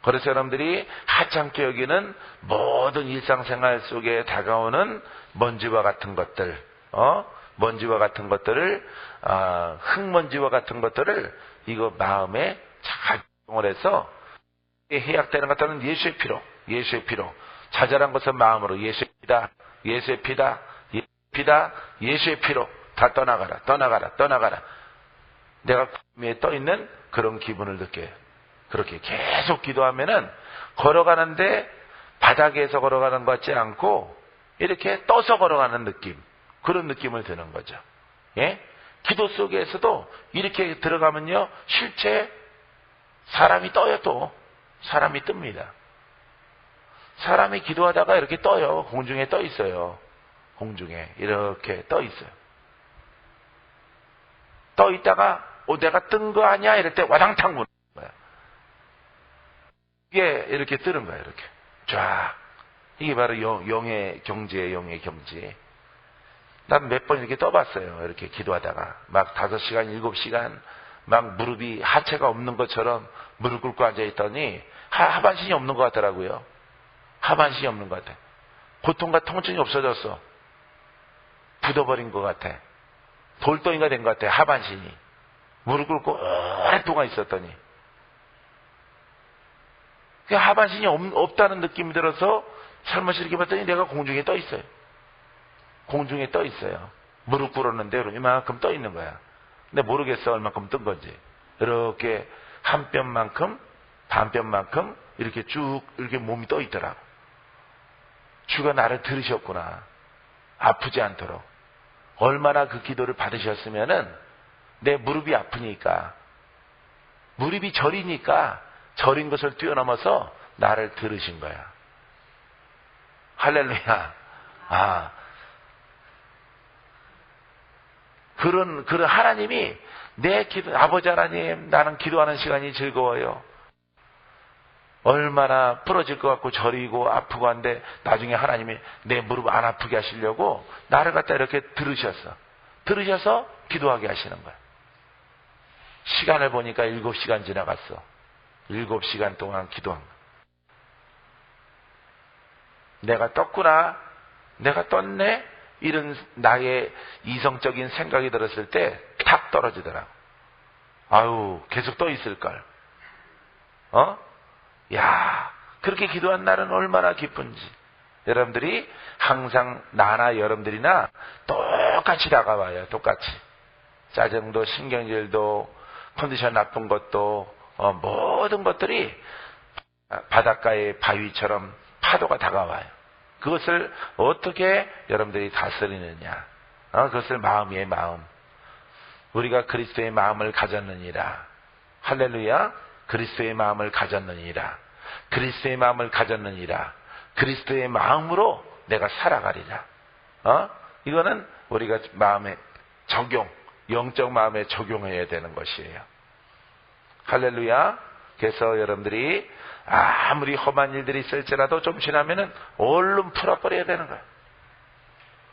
그래서 여러분들이 하찮게 여기는 모든 일상생활 속에 다가오는 먼지와 같은 것들, 먼지와 같은 것들을, 흙먼지와 같은 것들을 이거 마음에 잘 적용을 해서 해약되는 것들은 예수의 피로. 자잘한 것은 마음으로 예수의 피다, 예수의 피로 다 떠나가라. 내가 위에 떠 있는 그런 기분을 느껴요. 그렇게 계속 기도하면은 걸어가는데 바닥에서 걸어가는 것 같지 않고 이렇게 떠서 걸어가는 느낌, 그런 느낌을 드는 거죠. 예? 기도 속에서도 이렇게 들어가면요, 실제 사람이 떠요. 또 사람이 뜹니다. 사람이 기도하다가 이렇게 떠요. 공중에 떠 있어요. 공중에 이렇게 떠 있어요. 떠 있다가 내가 뜬 거 아니야? 이럴 때 와당탕 무는 거야. 이게 이렇게 뜨는 거야. 이렇게 쫙. 이게 바로 영의 경지예요. 영의 경지. 난 몇 번 이렇게 떠봤어요. 이렇게 기도하다가 막 5시간 7시간 막 무릎이 하체가 없는 것처럼 무릎 꿇고 앉아있더니 하반신이 없는 것 같더라고요. 하반신이 없는 것 같아. 고통과 통증이 없어졌어. 굳어버린 것 같아. 돌덩이가 된 것 같아. 하반신이. 무릎 꿇고 오랫동안 있었더니. 그 하반신이 없다는 느낌이 들어서 살며시 이렇게 봤더니 내가 공중에 떠 있어요. 공중에 떠 있어요. 무릎 꿇었는데 이만큼 떠 있는 거야. 근데 모르겠어 얼마큼 뜬 건지. 이렇게 한 뼘만큼, 반 뼘만큼 이렇게 쭉 이렇게 몸이 떠 있더라. 주가 나를 들으셨구나. 아프지 않도록. 얼마나 그 기도를 받으셨으면은 내 무릎이 아프니까, 무릎이 저리니까 저린 것을 뛰어넘어서 나를 들으신 거야. 할렐루야. 그런 하나님이 내 기도, 아버지 하나님, 나는 기도하는 시간이 즐거워요. 얼마나 부러질 것 같고 저리고 아프고 한데 나중에 하나님이 내 무릎 안 아프게 하시려고 나를 갖다 이렇게 들으셔서 기도하게 하시는 거야. 시간을 보니까 7시간 지나갔어. 7시간 동안 기도한 거야. 내가 떴구나, 내가 떴네, 이런 나의 이성적인 생각이 들었을 때 탁 떨어지더라고. 아유, 계속 떠 있을걸. 야, 그렇게 기도한 날은 얼마나 기쁜지. 여러분들이 항상 나나 여러분들이나 똑같이 다가와요. 똑같이. 짜증도 신경질도 컨디션 나쁜 것도 모든 것들이 바닷가의 바위처럼 파도가 다가와요. 그것을 어떻게 여러분들이 다스리느냐. 그것을 마음의 마음. 우리가 그리스도의 마음을 가졌느니라. 할렐루야. 그리스도의 마음을 가졌느니라. 그리스도의 마음을 가졌느니라. 그리스도의 마음으로 내가 살아가리라. 이거는 우리가 마음에 적용, 영적 마음에 적용해야 되는 것이에요. 할렐루야. 그래서 여러분들이 아무리 험한 일들이 있을지라도 좀 지나면은 얼른 풀어버려야 되는 거예요.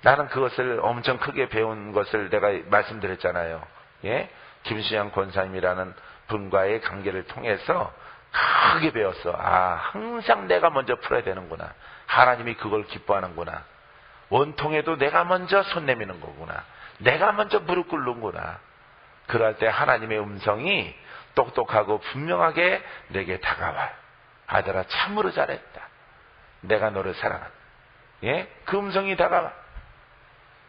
나는 그것을 엄청 크게 배운 것을 내가 말씀드렸잖아요. 예? 김수양 권사님이라는 분과의 관계를 통해서 크게 배웠어. 항상 내가 먼저 풀어야 되는구나. 하나님이 그걸 기뻐하는구나. 원통에도 내가 먼저 손 내미는 거구나. 내가 먼저 무릎 꿇는구나. 그럴 때 하나님의 음성이 똑똑하고 분명하게 내게 다가와요. 아들아, 참으로 잘했다. 내가 너를 사랑한다. 예? 그 음성이 다가와.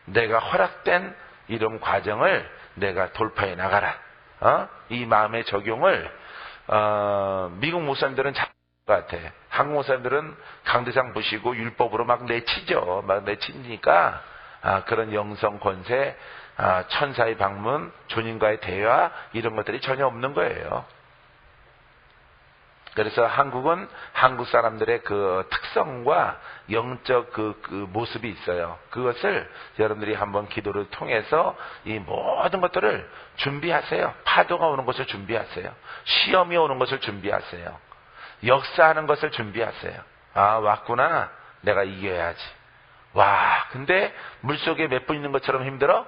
내가 허락된 이런 과정을 내가 돌파해 나가라. 이 마음의 적용을 미국 목사님들은 잘 것 같아. 한국 목사님들은 강대상 부시고 율법으로 막 내치죠. 막 내치니까 그런 영성 권세, 천사의 방문, 주님과의 대화 이런 것들이 전혀 없는 거예요. 그래서 한국은 한국 사람들의 그 특성과 영적 그 모습이 있어요. 그것을 여러분들이 한번 기도를 통해서 이 모든 것들을 준비하세요. 파도가 오는 것을 준비하세요. 시험이 오는 것을 준비하세요. 역사하는 것을 준비하세요. 왔구나. 내가 이겨야지. 와, 근데 물속에 몇 분 있는 것처럼 힘들어?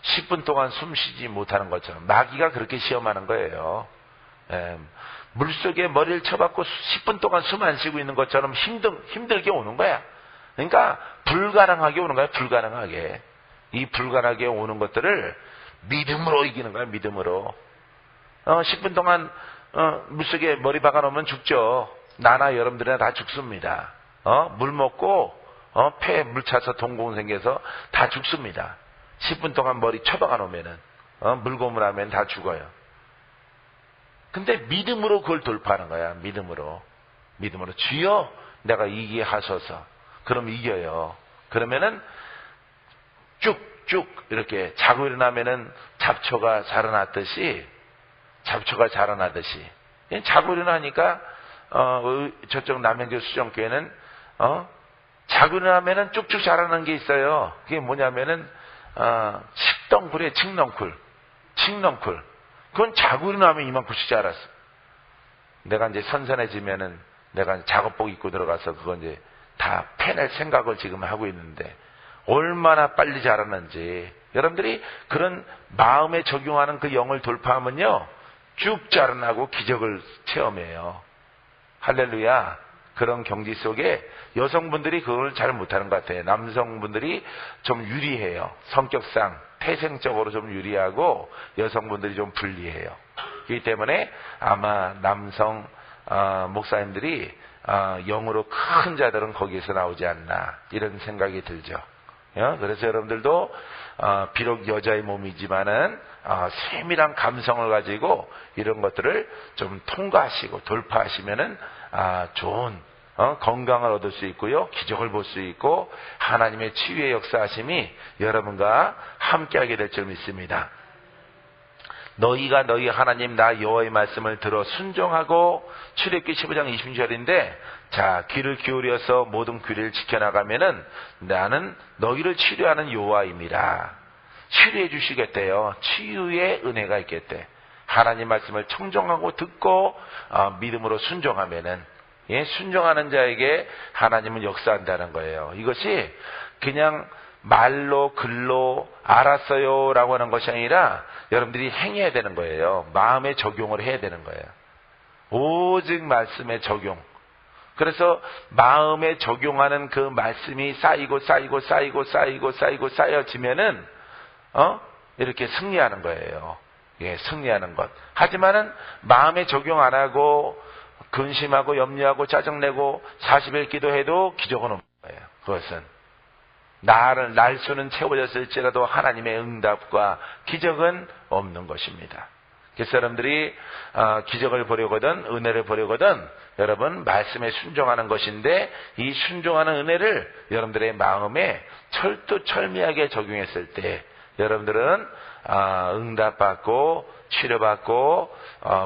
10분 동안 숨 쉬지 못하는 것처럼. 마귀가 그렇게 시험하는 거예요. 물속에 머리를 쳐박고 10분 동안 숨 안 쉬고 있는 것처럼 힘들게 오는 거야. 그러니까 불가능하게 오는 거야. 불가능하게. 이 불가능하게 오는 것들을 믿음으로 이기는 거야. 믿음으로. 10분 동안 물속에 머리 박아놓으면 죽죠. 나나 여러분들이나 다 죽습니다. 물 먹고 폐에 물 차서 동공 생겨서 다 죽습니다. 10분 동안 머리 쳐박아 놓으면은 물고물 하면 다 죽어요. 근데 믿음으로 그걸 돌파하는 거야. 믿음으로 주여 내가 이기게 하소서. 그럼 이겨요. 그러면은 쭉쭉 이렇게 자고 일어나면은 잡초가 자라나듯이 자고 일어나니까 저쪽 남양주 수정교회는 자고 일어나면은 쭉쭉 자라는 게 있어요. 그게 뭐냐면은 칡덩쿨에 칡넝쿨. 그건 자고 일어나면 이만큼씩 자랐어. 내가 이제 선선해지면은 내가 작업복 입고 들어가서 그건 이제 다 패낼 생각을 지금 하고 있는데 얼마나 빨리 자라는지. 여러분들이 그런 마음에 적용하는 그 영을 돌파하면요 쭉 자라나고 기적을 체험해요. 할렐루야. 그런 경지 속에 여성분들이 그걸 잘 못하는 것 같아요. 남성분들이 좀 유리해요. 성격상 태생적으로 좀 유리하고 여성분들이 좀 불리해요. 그렇기 때문에 아마 남성 목사님들이 영으로 큰 자들은 거기에서 나오지 않나 이런 생각이 들죠. 그래서 여러분들도 비록 여자의 몸이지만은 세밀한 감성을 가지고 이런 것들을 좀 통과하시고 돌파하시면은 좋은 건강을 얻을 수 있고요, 기적을 볼 수 있고 하나님의 치유의 역사하심이 여러분과 함께하게 될 줄 믿습니다. 너희가 너희 하나님 나 여호와의 말씀을 들어 순종하고, 출애굽기 15장 20절인데 자, 귀를 기울여서 모든 규례를 지켜나가면은 나는 너희를 치료하는 여호와임이라. 치료해 주시겠대요. 치유의 은혜가 있겠대. 하나님 말씀을 청정하고 듣고 믿음으로 순종하면은, 순종하는 자에게 하나님은 역사한다는 거예요. 이것이 그냥 말로 글로 알았어요 라고 하는 것이 아니라 여러분들이 행해야 되는 거예요. 마음에 적용을 해야 되는 거예요. 오직 말씀에 적용. 그래서 마음에 적용하는 그 말씀이 쌓이고 쌓여지면은 이렇게 승리하는 거예요. 승리하는 것. 하지만은 마음에 적용 안 하고 근심하고 염려하고 짜증내고 40일 기도해도 기적은 없는 거예요. 그것은 날 수는 채워졌을지라도 하나님의 응답과 기적은 없는 것입니다. 그래서 여러분들이 기적을 보려거든 은혜를 보려거든 여러분 말씀에 순종하는 것인데, 이 순종하는 은혜를 여러분들의 마음에 철두철미하게 적용했을 때 여러분들은 응답받고 치료받고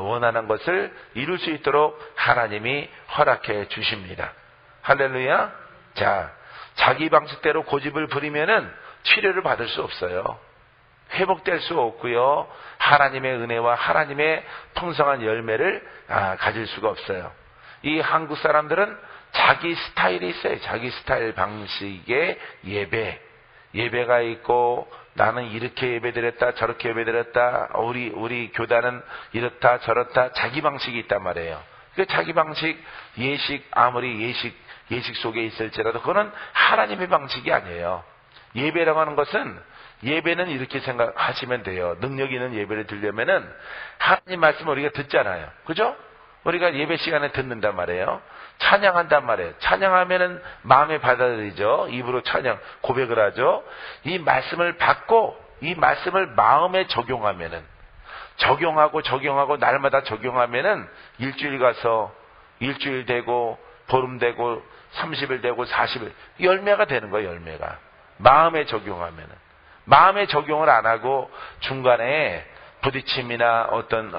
원하는 것을 이룰 수 있도록 하나님이 허락해 주십니다. 할렐루야. 자, 자기 방식대로 고집을 부리면은 치료를 받을 수 없어요. 회복될 수 없고요. 하나님의 은혜와 하나님의 풍성한 열매를 가질 수가 없어요. 이 한국 사람들은 자기 스타일이 있어요. 자기 스타일 방식의 예배가 있고, 나는 이렇게 예배드렸다 저렇게 예배드렸다, 우리 교단은 이렇다 저렇다, 자기 방식이 있단 말이에요. 그 자기 방식, 예식, 아무리 예식 속에 있을지라도 그거는 하나님의 방식이 아니에요. 예배라고 하는 것은, 예배는 이렇게 생각하시면 돼요. 능력 있는 예배를 드리려면은 하나님 말씀을 우리가 듣잖아요. 그죠? 우리가 예배 시간에 듣는단 말이에요. 찬양한단 말이에요. 찬양하면은 마음에 받아들이죠. 입으로 찬양, 고백을 하죠. 이 말씀을 받고 이 말씀을 마음에 적용하면은, 적용하고 날마다 적용하면은 일주일 가서 일주일 되고 보름 되고 30일 되고 40일 열매가 되는 거예요. 열매가 마음에 적용하면은. 마음에 적용을 안 하고 중간에 부딪힘이나 어떤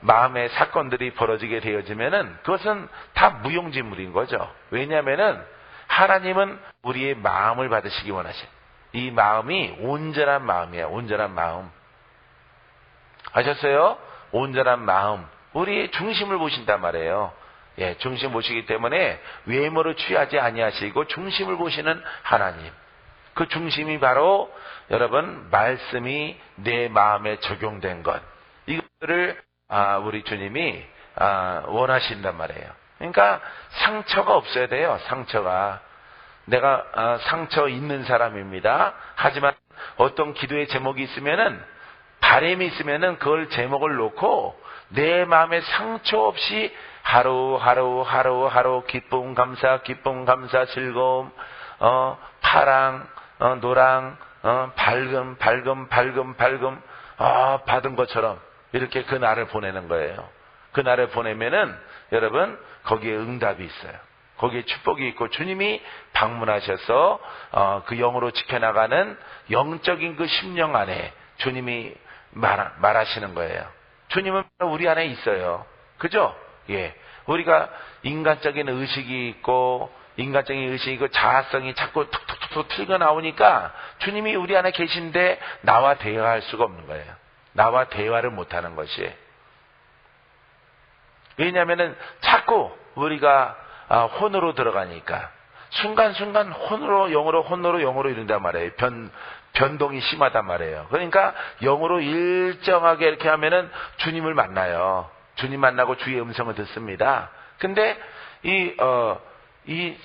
마음의 사건들이 벌어지게 되어지면은 그것은 다 무용지물인 거죠. 왜냐하면은 하나님은 우리의 마음을 받으시기 원하셔요. 이 마음이 온전한 마음이에요. 온전한 마음. 아셨어요? 온전한 마음. 우리의 중심을 보신단 말이에요. 중심 보시기 때문에 외모를 취하지 아니하시고 중심을 보시는 하나님. 그 중심이 바로 여러분 말씀이 내 마음에 적용된 것. 이것들을 우리 주님이 원하신단 말이에요. 그러니까 상처가 없어야 돼요. 상처가. 내가 상처 있는 사람입니다. 하지만 어떤 기도의 제목이 있으면은, 바람이 있으면은 그걸 제목을 놓고 내 마음에 상처 없이 하루 기쁨 감사 즐거움, 파랑, 노랑, 밝음 받은 것처럼 이렇게 그 날을 보내는 거예요. 그 날을 보내면은 여러분 거기에 응답이 있어요. 거기에 축복이 있고 주님이 방문하셔서 그 영으로 지켜나가는 영적인 그 심령 안에 주님이 말하시는 거예요. 주님은 우리 안에 있어요. 그죠? 우리가 인간적인 의식이 있고 자아성이 자꾸 툭툭툭 튀어나오니까 주님이 우리 안에 계신데 나와 대화할 수가 없는 거예요. 나와 대화를 못하는 것이. 왜냐하면은 자꾸 우리가 혼으로 들어가니까 순간순간 혼으로 영으로 이런단 말이에요. 변동이 심하단 말이에요. 그러니까 영으로 일정하게 이렇게 하면은 주님을 만나요. 주님 만나고 주의 음성을 듣습니다. 근데 이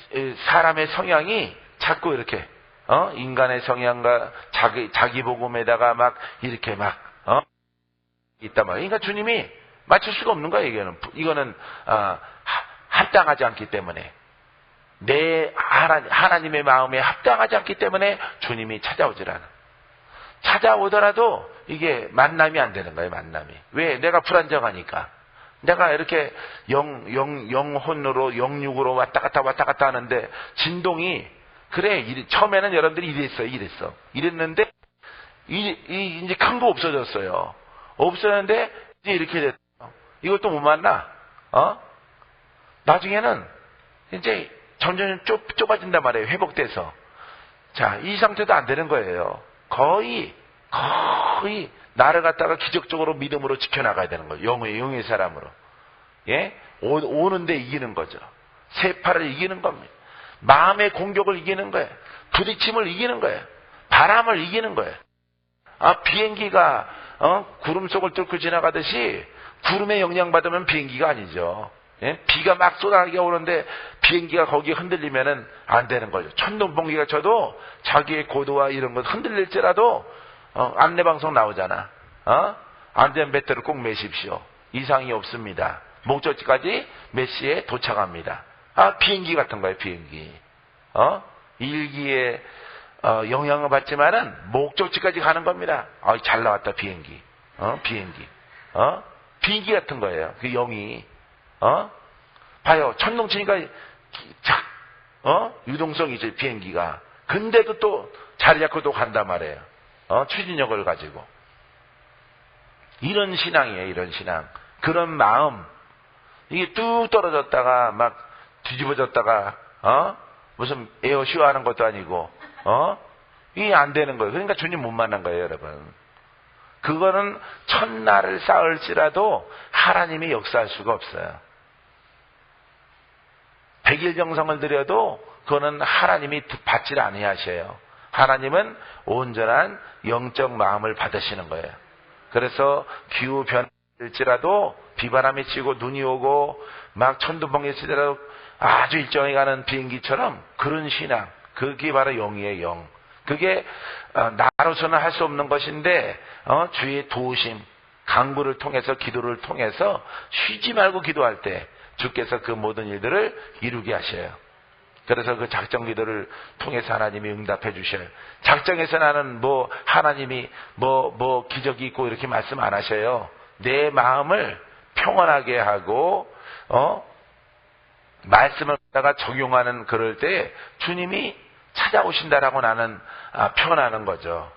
사람의 성향이 자꾸 이렇게, 인간의 성향과 자기 복음에다가 막 이렇게 막, 있단 말이에요. 그러니까 주님이 맞출 수가 없는 거예요, 이거는, 합당하지 않기 때문에. 하나님의 마음에 합당하지 않기 때문에 주님이 찾아오질 않아. 찾아오더라도 이게 만남이 안 되는 거예요, 만남이. 왜? 내가 불안정하니까. 내가 이렇게 영혼으로, 영육으로 왔다 갔다 하는데, 진동이, 그래, 처음에는 여러분들이 이랬어. 이랬는데, 이제 큰 거 없어졌어요. 없어졌는데, 이제 이렇게 됐어. 이것도 못 만나. 나중에는, 이제, 점점 좁아진단 말이에요, 회복돼서. 자, 이 상태도 안 되는 거예요. 거의 나를 갖다가 기적적으로 믿음으로 지켜나가야 되는 거예요. 영의 사람으로. 예? 오는데 이기는 거죠. 세파를 이기는 겁니다. 마음의 공격을 이기는 거예요. 부딪힘을 이기는 거예요. 바람을 이기는 거예요. 비행기가 구름 속을 뚫고 지나가듯이 구름에 영향받으면 비행기가 아니죠. 예? 비가 막 쏟아지게 오는데 비행기가 거기에 흔들리면은 안 되는 거죠. 천둥번개가 쳐도 자기의 고도와 이런 것 흔들릴지라도 안내방송 나오잖아. 안전벨트를 꼭 매십시오. 이상이 없습니다. 목적지까지 몇 시에 도착합니다. 비행기 같은 거예요, 비행기. 일기에 영향을 받지만은 목적지까지 가는 겁니다. 잘 나왔다, 비행기. 비행기 같은 거예요. 그 영이. 봐요. 천둥 치니까, 유동성이죠, 비행기가. 근데도 또 자리 잡고 또 간단 말이에요. 추진력을 가지고. 이런 신앙이에요, 이런 신앙. 그런 마음. 이게 뚝 떨어졌다가, 막 뒤집어졌다가, 무슨 에어쇼 하는 것도 아니고, 이게 안 되는 거예요. 그러니까 주님 못 만난 거예요, 여러분. 그거는 첫날을 쌓을지라도 하나님이 역사할 수가 없어요. 100일 정성을 들여도 그거는 하나님이 받지를 아니하셔요. 하나님은 온전한 영적 마음을 받으시는 거예요. 그래서 기후 변할지라도 비바람이 치고 눈이 오고 막 천둥번개 치더라도 아주 일정히 가는 비행기처럼 그런 신앙, 그게 바로 영이에요, 영. 그게 나로서는 할 수 없는 것인데 주의 도우심, 강구를 통해서 기도를 통해서 쉬지 말고 기도할 때 주께서 그 모든 일들을 이루게 하셔요. 그래서 그 작정 기도를 통해서 하나님이 응답해 주셔요. 작정에서 나는 하나님이 기적이 있고 이렇게 말씀 안 하셔요. 내 마음을 평온하게 하고 말씀을 갖다가 적용하는 그럴 때 주님이 찾아오신다라고 나는 표현하는 거죠.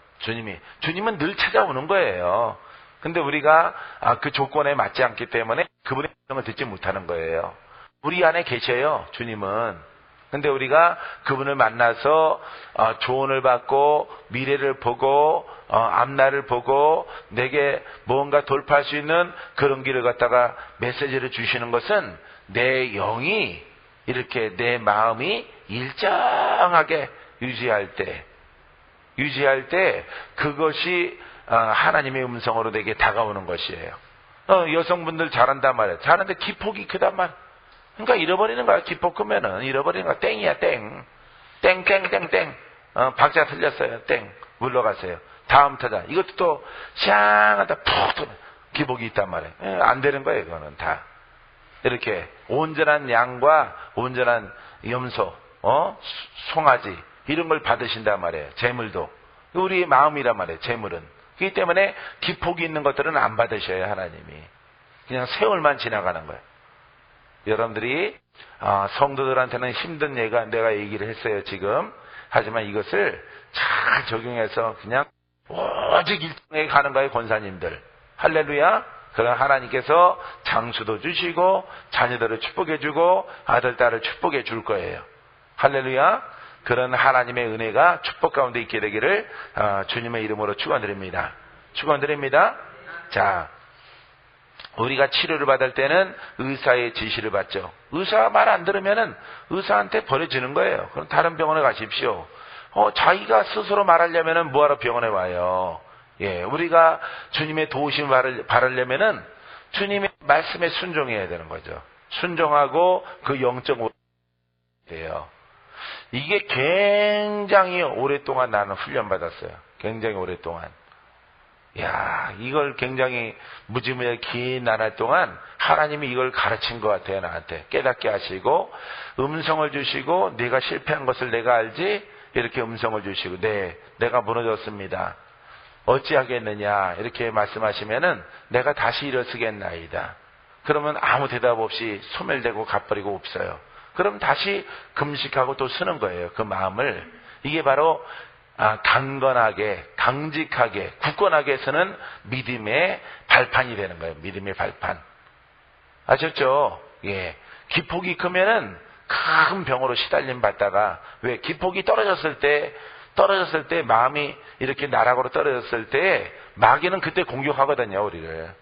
주님은 늘 찾아오는 거예요. 근데 우리가 그 조건에 맞지 않기 때문에 그분의 음성을 듣지 못하는 거예요. 우리 안에 계셔요, 주님은. 근데 우리가 그분을 만나서 조언을 받고 미래를 보고 앞날을 보고 내게 뭔가 돌파할 수 있는 그런 길을 갖다가 메시지를 주시는 것은 내 영이 이렇게 내 마음이 일정하게 유지할 때 그것이 하나님의 음성으로 내게 다가오는 것이에요. 여성분들 잘한단 말이에요. 잘하는데 기폭이 크단 말이에요. 그러니까 잃어버리는 거야. 기폭 크면은 잃어버리는 거야. 땡이야, 땡. 땡. 박자 틀렸어요. 땡. 물러가세요. 다음 타자. 이것도 또 샹하다 푹 기복이 있단 말이에요. 안 되는 거예요. 그거는 다. 이렇게 온전한 양과 온전한 염소, 송아지 이런 걸 받으신단 말이에요. 재물도. 우리의 마음이란 말이에요. 재물은. 그렇기 때문에 기폭이 있는 것들은 안 받으셔요. 하나님이. 그냥 세월만 지나가는 거예요. 여러분들이 성도들한테는 힘든 내가 얘기를 했어요. 지금. 하지만 이것을 잘 적용해서 그냥 오직 일정에 가는 거예요. 권사님들. 할렐루야. 그런 하나님께서 장수도 주시고 자녀들을 축복해 주고 아들 딸을 축복해 줄 거예요. 할렐루야. 그런 하나님의 은혜가 축복 가운데 있게 되기를 주님의 이름으로 축원드립니다. 축원드립니다. 자, 우리가 치료를 받을 때는 의사의 지시를 받죠. 의사가 말 안 들으면은 의사한테 버려지는 거예요. 그럼 다른 병원에 가십시오. 자기가 스스로 말하려면은 뭐하러 병원에 와요? 예, 우리가 주님의 도우심을 바르려면은 주님의 말씀에 순종해야 되는 거죠. 순종하고 그 영적 돼요. 이게 굉장히 오랫동안 나는 훈련받았어요. 굉장히 오랫동안. 야, 이걸 굉장히 무지무지하게 긴 나날 동안 하나님이 이걸 가르친 것 같아요. 나한테 깨닫게 하시고 음성을 주시고 네가 실패한 것을 내가 알지? 이렇게 음성을 주시고 네, 내가 무너졌습니다. 어찌하겠느냐 이렇게 말씀하시면은 내가 다시 일어서겠나이다. 그러면 아무 대답 없이 소멸되고 가버리고 없어요. 그럼 다시 금식하고 또 쓰는 거예요. 그 마음을. 이게 바로 강건하게, 강직하게, 굳건하게 서는 믿음의 발판이 되는 거예요. 믿음의 발판. 아셨죠? 예. 기폭이 크면은 큰 병으로 시달림 받다가, 왜? 기폭이 떨어졌을 때 마음이 이렇게 나락으로 떨어졌을 때 마귀는 그때 공격하거든요, 우리를.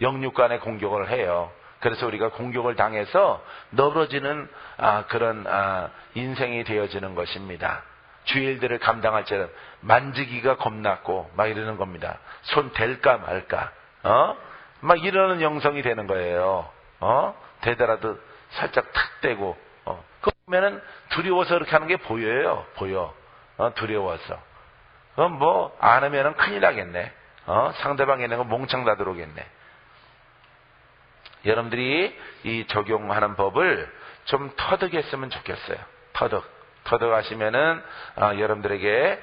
영육간에 공격을 해요. 그래서 우리가 공격을 당해서 너그러지는 그런 인생이 되어지는 것입니다. 주의 일들을 감당할 때는 만지기가 겁났고 막 이러는 겁니다. 손 댈까 말까 막 이러는 영성이 되는 거예요. 대더라도 살짝 탁 대고 그러면은 두려워서 그렇게 하는 게 보여요. 보여. 두려워서. 그럼 뭐 안 하면은 큰일 나겠네. 상대방에 있는 거 몽창 다 들어오겠네. 여러분들이 이 적용하는 법을 좀 터득했으면 좋겠어요. 터득하시면은 여러분들에게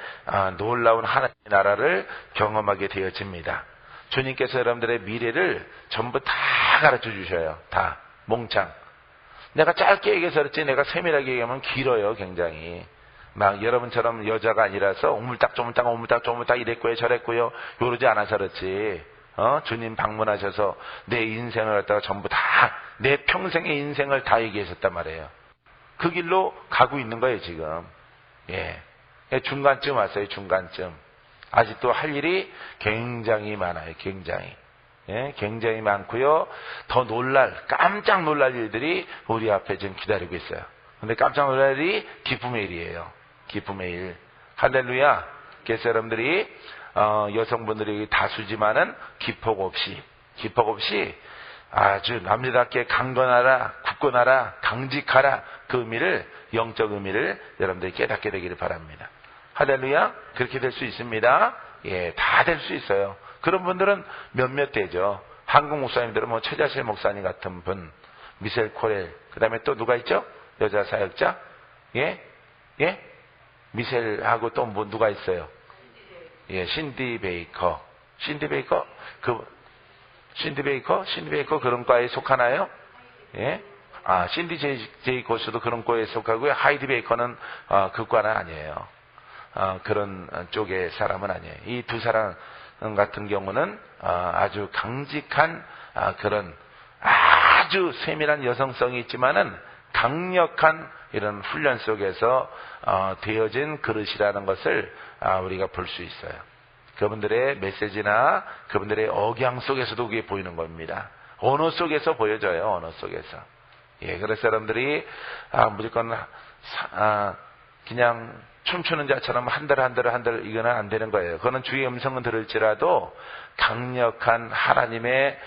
놀라운 하나님의 나라를 경험하게 되어집니다. 주님께서 여러분들의 미래를 전부 다 가르쳐 주셔요. 다 몽창. 내가 짧게 얘기해서 그렇지 내가 세밀하게 얘기하면 길어요. 굉장히. 막 여러분처럼 여자가 아니라서 오물딱 이랬고요 저랬고요 요러지 않아서 그렇지. 주님 방문하셔서 내 인생을 갖다가 전부 다 내 평생의 인생을 다 얘기하셨단 말이에요. 그 길로 가고 있는 거예요 지금. 예, 중간쯤 왔어요. 중간쯤. 아직도 할 일이 굉장히 많아요. 굉장히 많고요. 더 깜짝 놀랄 일들이 우리 앞에 지금 기다리고 있어요. 근데 깜짝 놀랄 일이 기쁨의 일이에요. 기쁨의 일. 할렐루야. 그래서 여러분들이 여성분들이 다수지만은 기폭 없이 아주 남자답게 강건하라, 굳건하라, 강직하라 그 의미를 영적 의미를 여러분들이 깨닫게 되기를 바랍니다. 할렐루야. 그렇게 될 수 있습니다. 예, 다 될 수 있어요. 그런 분들은 몇몇 되죠. 한국 목사님들은 뭐 최자실 목사님 같은 분, 미셀 코렐, 그 다음에 또 누가 있죠? 여자 사역자? 예? 미셀하고 또 뭐 누가 있어요? 예, 신디 베이커 그런 과에 속하나요? 예? 신디 제이코스도 그런 과에 속하고요. 하이디 베이커는 그 과는 아니에요. 그런 쪽의 사람은 아니에요. 이 두 사람 같은 경우는 아주 강직한 그런 아주 세밀한 여성성이 있지만은 강력한 이런 훈련 속에서 되어진 그릇이라는 것을 우리가 볼 수 있어요. 그분들의 메시지나 그분들의 억양 속에서도 그게 보이는 겁니다. 언어 속에서 보여져요. 언어 속에서. 예, 그래서 여러분들이 무조건 그냥 춤추는 자처럼 한들 이거는 안 되는 거예요. 그거는 주의 음성은 들을지라도 강력한 하나님의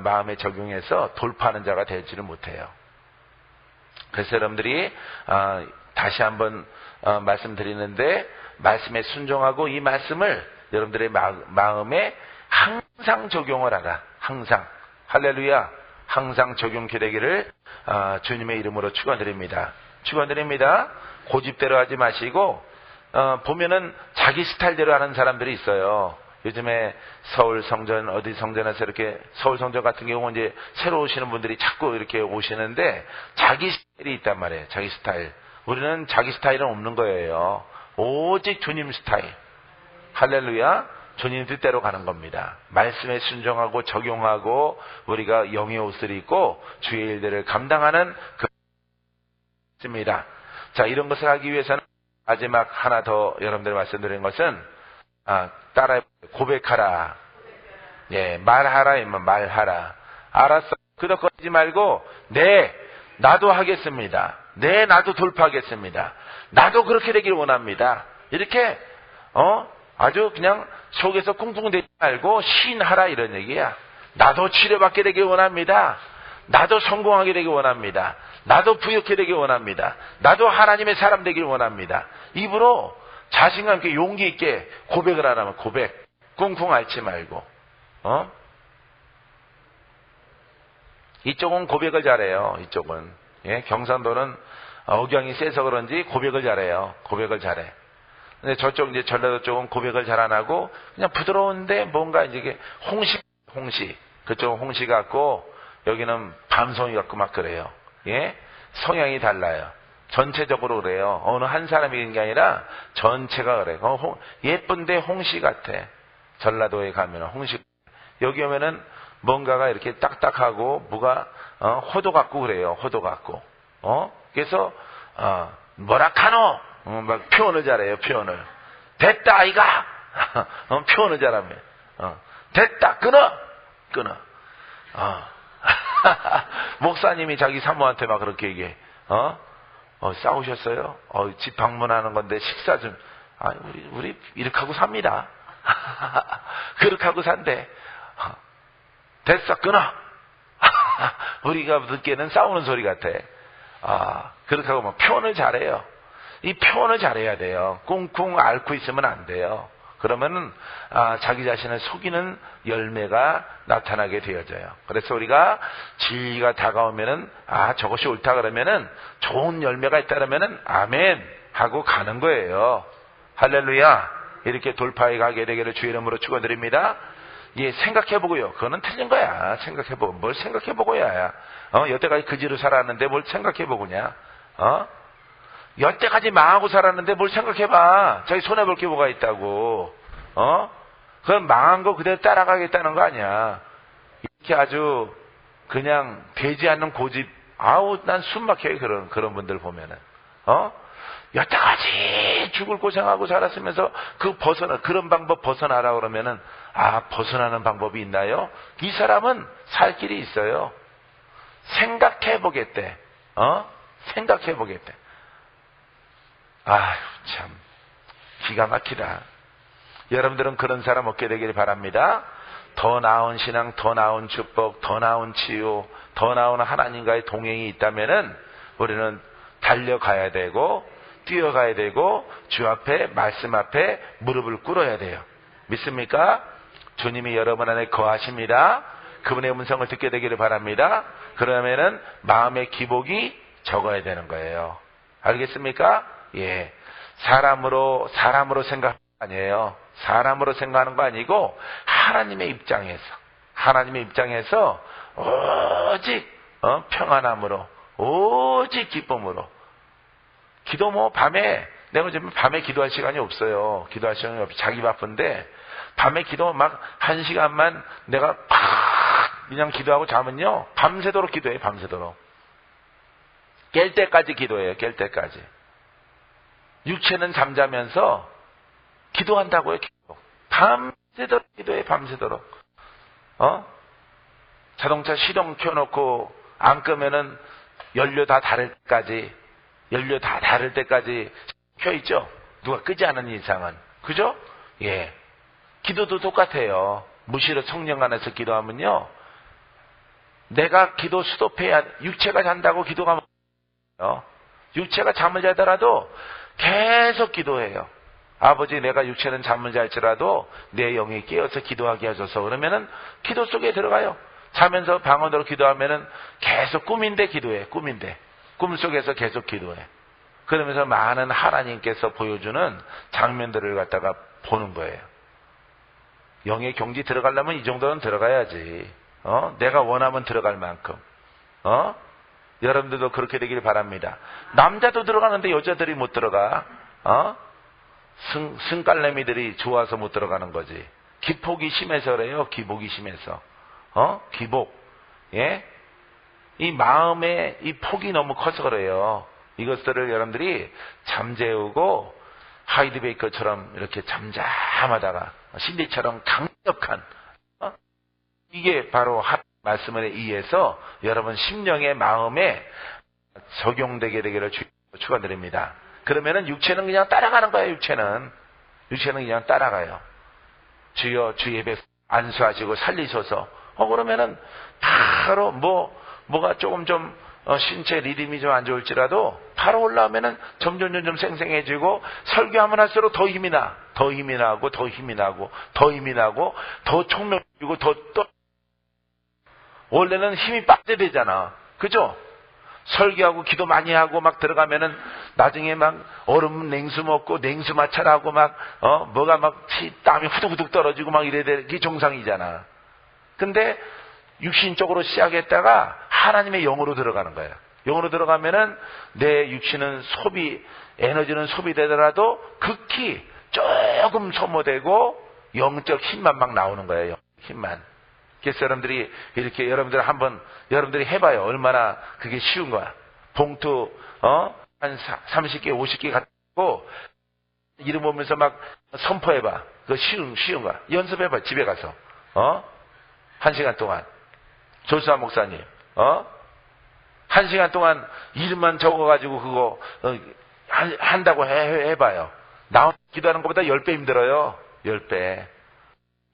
마음에 적용해서 돌파하는 자가 되지를 못해요. 그래서 여러분들이 다시 한번 말씀드리는데 말씀에 순종하고 이 말씀을 여러분들의 마음에 항상 적용을 하라. 항상. 할렐루야. 항상 적용케 되기를 주님의 이름으로 축원드립니다. 고집대로 하지 마시고 보면은 자기 스타일대로 하는 사람들이 있어요. 요즘에 서울 성전 어디 성전에서 이렇게 서울 성전 같은 경우는 이제 새로 오시는 분들이 자꾸 이렇게 오시는데 자기 스타일이 있단 말이에요. 자기 스타일. 우리는 자기 스타일은 없는 거예요. 오직 주님 스타일. 할렐루야. 주님 뜻대로 가는 겁니다. 말씀에 순종하고 적용하고 우리가 영의 옷을 입고 주의 일들을 감당하는 그입니다. 자, 이런 것을 하기 위해서는 마지막 하나 더 여러분들 말씀드린 것은 따라 고백하라. 예, 말하라. 말하라. 알았어. 끄덕거리지 말고 네, 나도 하겠습니다. 네, 나도 돌파하겠습니다. 나도 그렇게 되길 원합니다. 이렇게 아주 그냥 속에서 쿵쿵대지 말고 시인하라 이런 얘기야. 나도 치료받게 되길 원합니다. 나도 성공하게 되길 원합니다. 나도 부유하게 되길 원합니다. 나도 하나님의 사람 되길 원합니다. 입으로 자신감 있게 용기 있게 고백을 하라면 고백. 쿵쿵 앓지 말고. 이쪽은 고백을 잘해요. 이쪽은. 예, 경상도는 억양이 세서 그런지 고백을 잘해요. 고백을 잘해. 근데 저쪽 이제 전라도 쪽은 고백을 잘 안 하고 그냥 부드러운데 뭔가 이제 홍시. 그쪽은 홍시 같고 여기는 밤송이 같고 막 그래요. 예? 성향이 달라요. 전체적으로 그래요. 어느 한 사람이 있는 게 아니라 전체가 그래요. 예쁜데 홍시 같아. 전라도에 가면 홍시. 여기 오면은 뭔가가 이렇게 딱딱하고 뭐가 호도 같고 그래요. 호도 같고. 그래서 뭐라카노 막 표현을 잘해요. 표현을. 됐다 아이가. 표현을 잘하면. 됐다 끊어. 목사님이 자기 사모한테 막 그렇게 얘기해. 싸우셨어요? 집 방문하는 건데 식사 좀. 우리 이렇게 하고 삽니다. 그렇게 하고 산대. 됐어, 끊어. 우리가 듣기에는 싸우는 소리 같아. 그렇게 하고 뭐 표현을 잘해요. 이 표현을 잘해야 돼요. 꿍꿍 앓고 있으면 안 돼요. 그러면은 자기 자신을 속이는 열매가 나타나게 되어져요. 그래서 우리가 진리가 다가오면은 저것이 옳다 그러면은 좋은 열매가 있다 그러면은 아멘 하고 가는 거예요. 할렐루야. 이렇게 돌파해 가게 되기를 주의 이름으로 축원드립니다. 예, 생각해보고요. 그거는 틀린 거야. 생각해보고. 뭘 생각해보고야. 여태까지 그지로 살았는데 뭘 생각해보고냐. 여태까지 망하고 살았는데 뭘 생각해봐. 자기 손해볼 게 뭐가 있다고. 그건 망한 거 그대로 따라가겠다는 거 아니야. 이렇게 아주 그냥 되지 않는 고집. 난 숨 막혀요. 그런 분들 보면은. 여태까지 죽을 고생하고 살았으면서 그런 방법 벗어나라 그러면은, 벗어나는 방법이 있나요? 이 사람은 살 길이 있어요. 생각해보겠대. 생각해보겠대. 참. 기가 막히다. 여러분들은 그런 사람 없게 되길 바랍니다. 더 나은 신앙, 더 나은 축복, 더 나은 치유, 더 나은 하나님과의 동행이 있다면은 우리는 달려가야 되고, 뛰어가야 되고, 주 앞에, 말씀 앞에 무릎을 꿇어야 돼요. 믿습니까? 주님이 여러분 안에 거하십니다. 그분의 음성을 듣게 되기를 바랍니다. 그러면은 마음의 기복이 적어야 되는 거예요. 알겠습니까? 예. 사람으로 생각하는 거 아니에요. 사람으로 생각하는 거 아니고 하나님의 입장에서 오직 평안함으로, 오직 기쁨으로. 기도 밤에 내가 요즘 밤에 기도할 시간이 없어요. 기도할 시간이 없이 자기 바쁜데 밤에 기도 막 1시간만 내가 그냥 기도하고 자면요 밤새도록 기도해요. 밤새도록 깰 때까지 기도해요. 깰 때까지. 육체는 잠자면서 기도한다고요. 밤새도록 기도해. 밤새도록. 자동차 시동 켜놓고 안 끄면은 연료 다 닳을 때까지 켜있죠. 누가 끄지 않은 이상은. 그죠? 예. 기도도 똑같아요. 무시로 성령 안에서 기도하면요 내가 기도 스톱해야. 육체가 잔다고 기도가 육체가 잠을 자더라도 계속 기도해요. 아버지, 내가 육체는 잠을 잘지라도 내 영이 깨어서 기도하게 하소서. 그러면은 기도 속에 들어가요. 자면서 방언으로 기도하면은 계속 꿈인데 기도해. 꿈 속에서 계속 기도해. 그러면서 많은 하나님께서 보여주는 장면들을 갖다가 보는 거예요. 영의 경지 들어가려면 이 정도는 들어가야지. 내가 원하면 들어갈 만큼. 여러분들도 그렇게 되길 바랍니다. 남자도 들어가는데 여자들이 못 들어가. 승깔내미들이 좋아서 못 들어가는 거지. 기폭이 심해서 그래요. 기복이 심해서. 기복. 예? 이 마음의 이 폭이 너무 커서 그래요. 이것들을 여러분들이 잠재우고 하이드베이커처럼 이렇게 잠잠하다가 신디처럼 강력한 이게 바로 말씀에 의해서 여러분 심령의 마음에 적용되게 되기를 축원드립니다. 그러면은 육체는 그냥 따라가는 거예요. 육체는 그냥 따라가요. 주여 주 예배 안수하시고 살리셔서 그러면은 바로 뭐가 조금 좀 신체 리듬이 좀 안 좋을지라도 바로 올라오면은 점점 생생해지고 설교하면 할수록 더 힘이 나. 더 힘이 나고 더 힘이 나고 더 힘이 나고 더 총명해지고 더 원래는 힘이 빠져야 되잖아. 그죠? 설교하고 기도 많이 하고 막 들어가면은 나중에 막 얼음 냉수 먹고 냉수 마찰하고 막 뭐가 막 땀이 후둑후둑 떨어지고 막 이래야 돼. 이게 정상이잖아. 근데 육신적으로 시작했다가 하나님의 영으로 들어가는 거야. 영으로 들어가면은 내 육신은 에너지는 소비되더라도 극히 조금 소모되고 영적 힘만 막 나오는 거예요. 힘만. 그래서 여러분들이 이렇게 여러분들이 해봐요. 얼마나 그게 쉬운 거야. 봉투 한 30개 50개 갖고 이름 보면서 막 선포해봐. 그거 쉬운 거야. 연습해봐. 집에 가서 1시간 동안 조수아 목사님 1시간 동안 이름만 적어가지고 그거 한다고 해봐요. 나 기도하는 것보다 10배 힘들어요. 10배.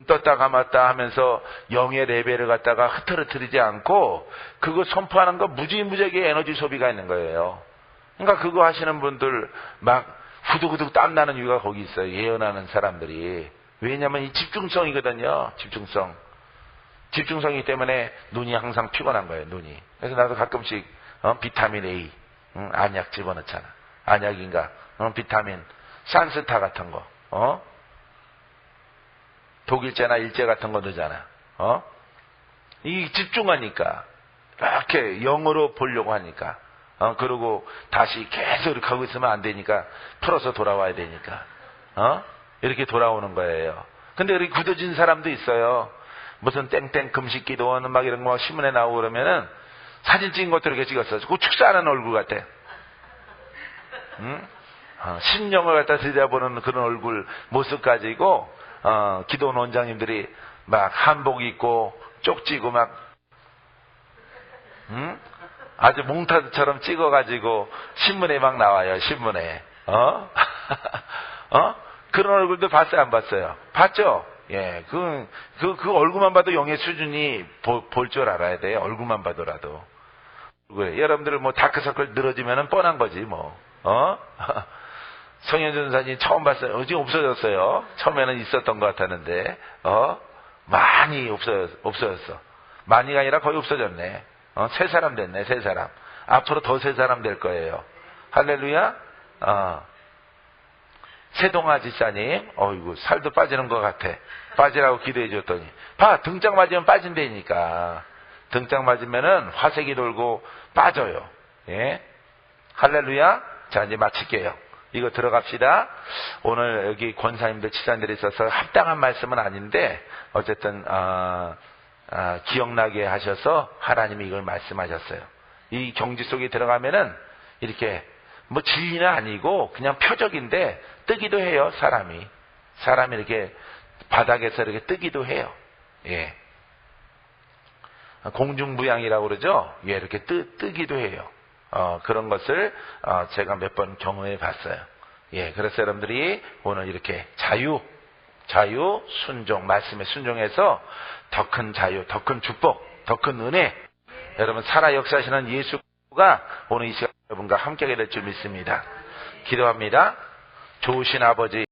떴다 감았다 하면서 영의 레벨을 갖다가 흐트러뜨리지 않고 그거 선포하는 거 무지무지하게 에너지 소비가 있는 거예요. 그러니까 그거 하시는 분들 막 후두후둑 땀나는 이유가 거기 있어요. 예언하는 사람들이. 왜냐면 이 집중성이거든요. 집중성이기 때문에 눈이 항상 피곤한 거예요. 눈이. 그래서 나도 가끔씩 비타민 A 안약 집어넣잖아. 안약인가 비타민 산스타 같은 거 독일제나 일제 같은 거 넣잖아. 이 집중하니까 이렇게 영어로 보려고 하니까 그리고 다시 계속 이렇게 하고 있으면 안 되니까 풀어서 돌아와야 되니까 이렇게 돌아오는 거예요. 근데 이렇게 굳어진 사람도 있어요. 무슨 땡땡 금식기도원 막 이런 거 신문에 나오고 그러면은 사진 찍은 것도 이렇게 찍었어. 그 축사하는 얼굴 같아. 응? 심령을 갖다 들여다보는 그런 얼굴 모습 가지고 기도원 원장님들이 막 한복 입고 쪽지고 막 아주 몽타주처럼 찍어가지고 신문에 막 나와요. 신문에 그런 얼굴도 봤어요? 안 봤어요? 봤죠? 예, 그 얼굴만 봐도 영의 수준이 볼 줄 알아야 돼요. 얼굴만 봐도라도. 왜? 여러분들 뭐 다크서클 늘어지면은 뻔한 거지 뭐. 성현준 사님 처음 봤어요. 지금 없어졌어요. 처음에는 있었던 것 같았는데, 많이 없어졌어. 많이가 아니라 거의 없어졌네. 새 사람 됐네, 새 사람. 앞으로 더 새 사람 될 거예요. 할렐루야? 세동아 지사님, 어이구, 살도 빠지는 것 같아. 빠지라고 기도해 줬더니. 봐, 등짝 맞으면 빠진다니까. 등짝 맞으면은 화색이 돌고 빠져요. 예? 할렐루야? 자, 이제 마칠게요. 이거 들어갑시다. 오늘 여기 권사님들, 지사님들이 있어서 합당한 말씀은 아닌데, 어쨌든, 기억나게 하셔서 하나님이 이걸 말씀하셨어요. 이 경지 속에 들어가면은, 이렇게, 뭐 진리는 아니고, 그냥 표적인데, 뜨기도 해요, 사람이. 사람이 이렇게, 바닥에서 이렇게 뜨기도 해요. 예. 공중부양이라고 그러죠? 예, 이렇게 뜨기도 해요. 그런 것을 제가 몇 번 경험해 봤어요. 예, 그래서 여러분들이 오늘 이렇게 자유, 순종, 말씀에 순종해서 더 큰 자유, 더 큰 축복, 더 큰 은혜, 여러분 살아 역사하시는 예수가 오늘 이 시간 여러분과 함께하게 될 줄 믿습니다. 기도합니다. 좋으신 아버지,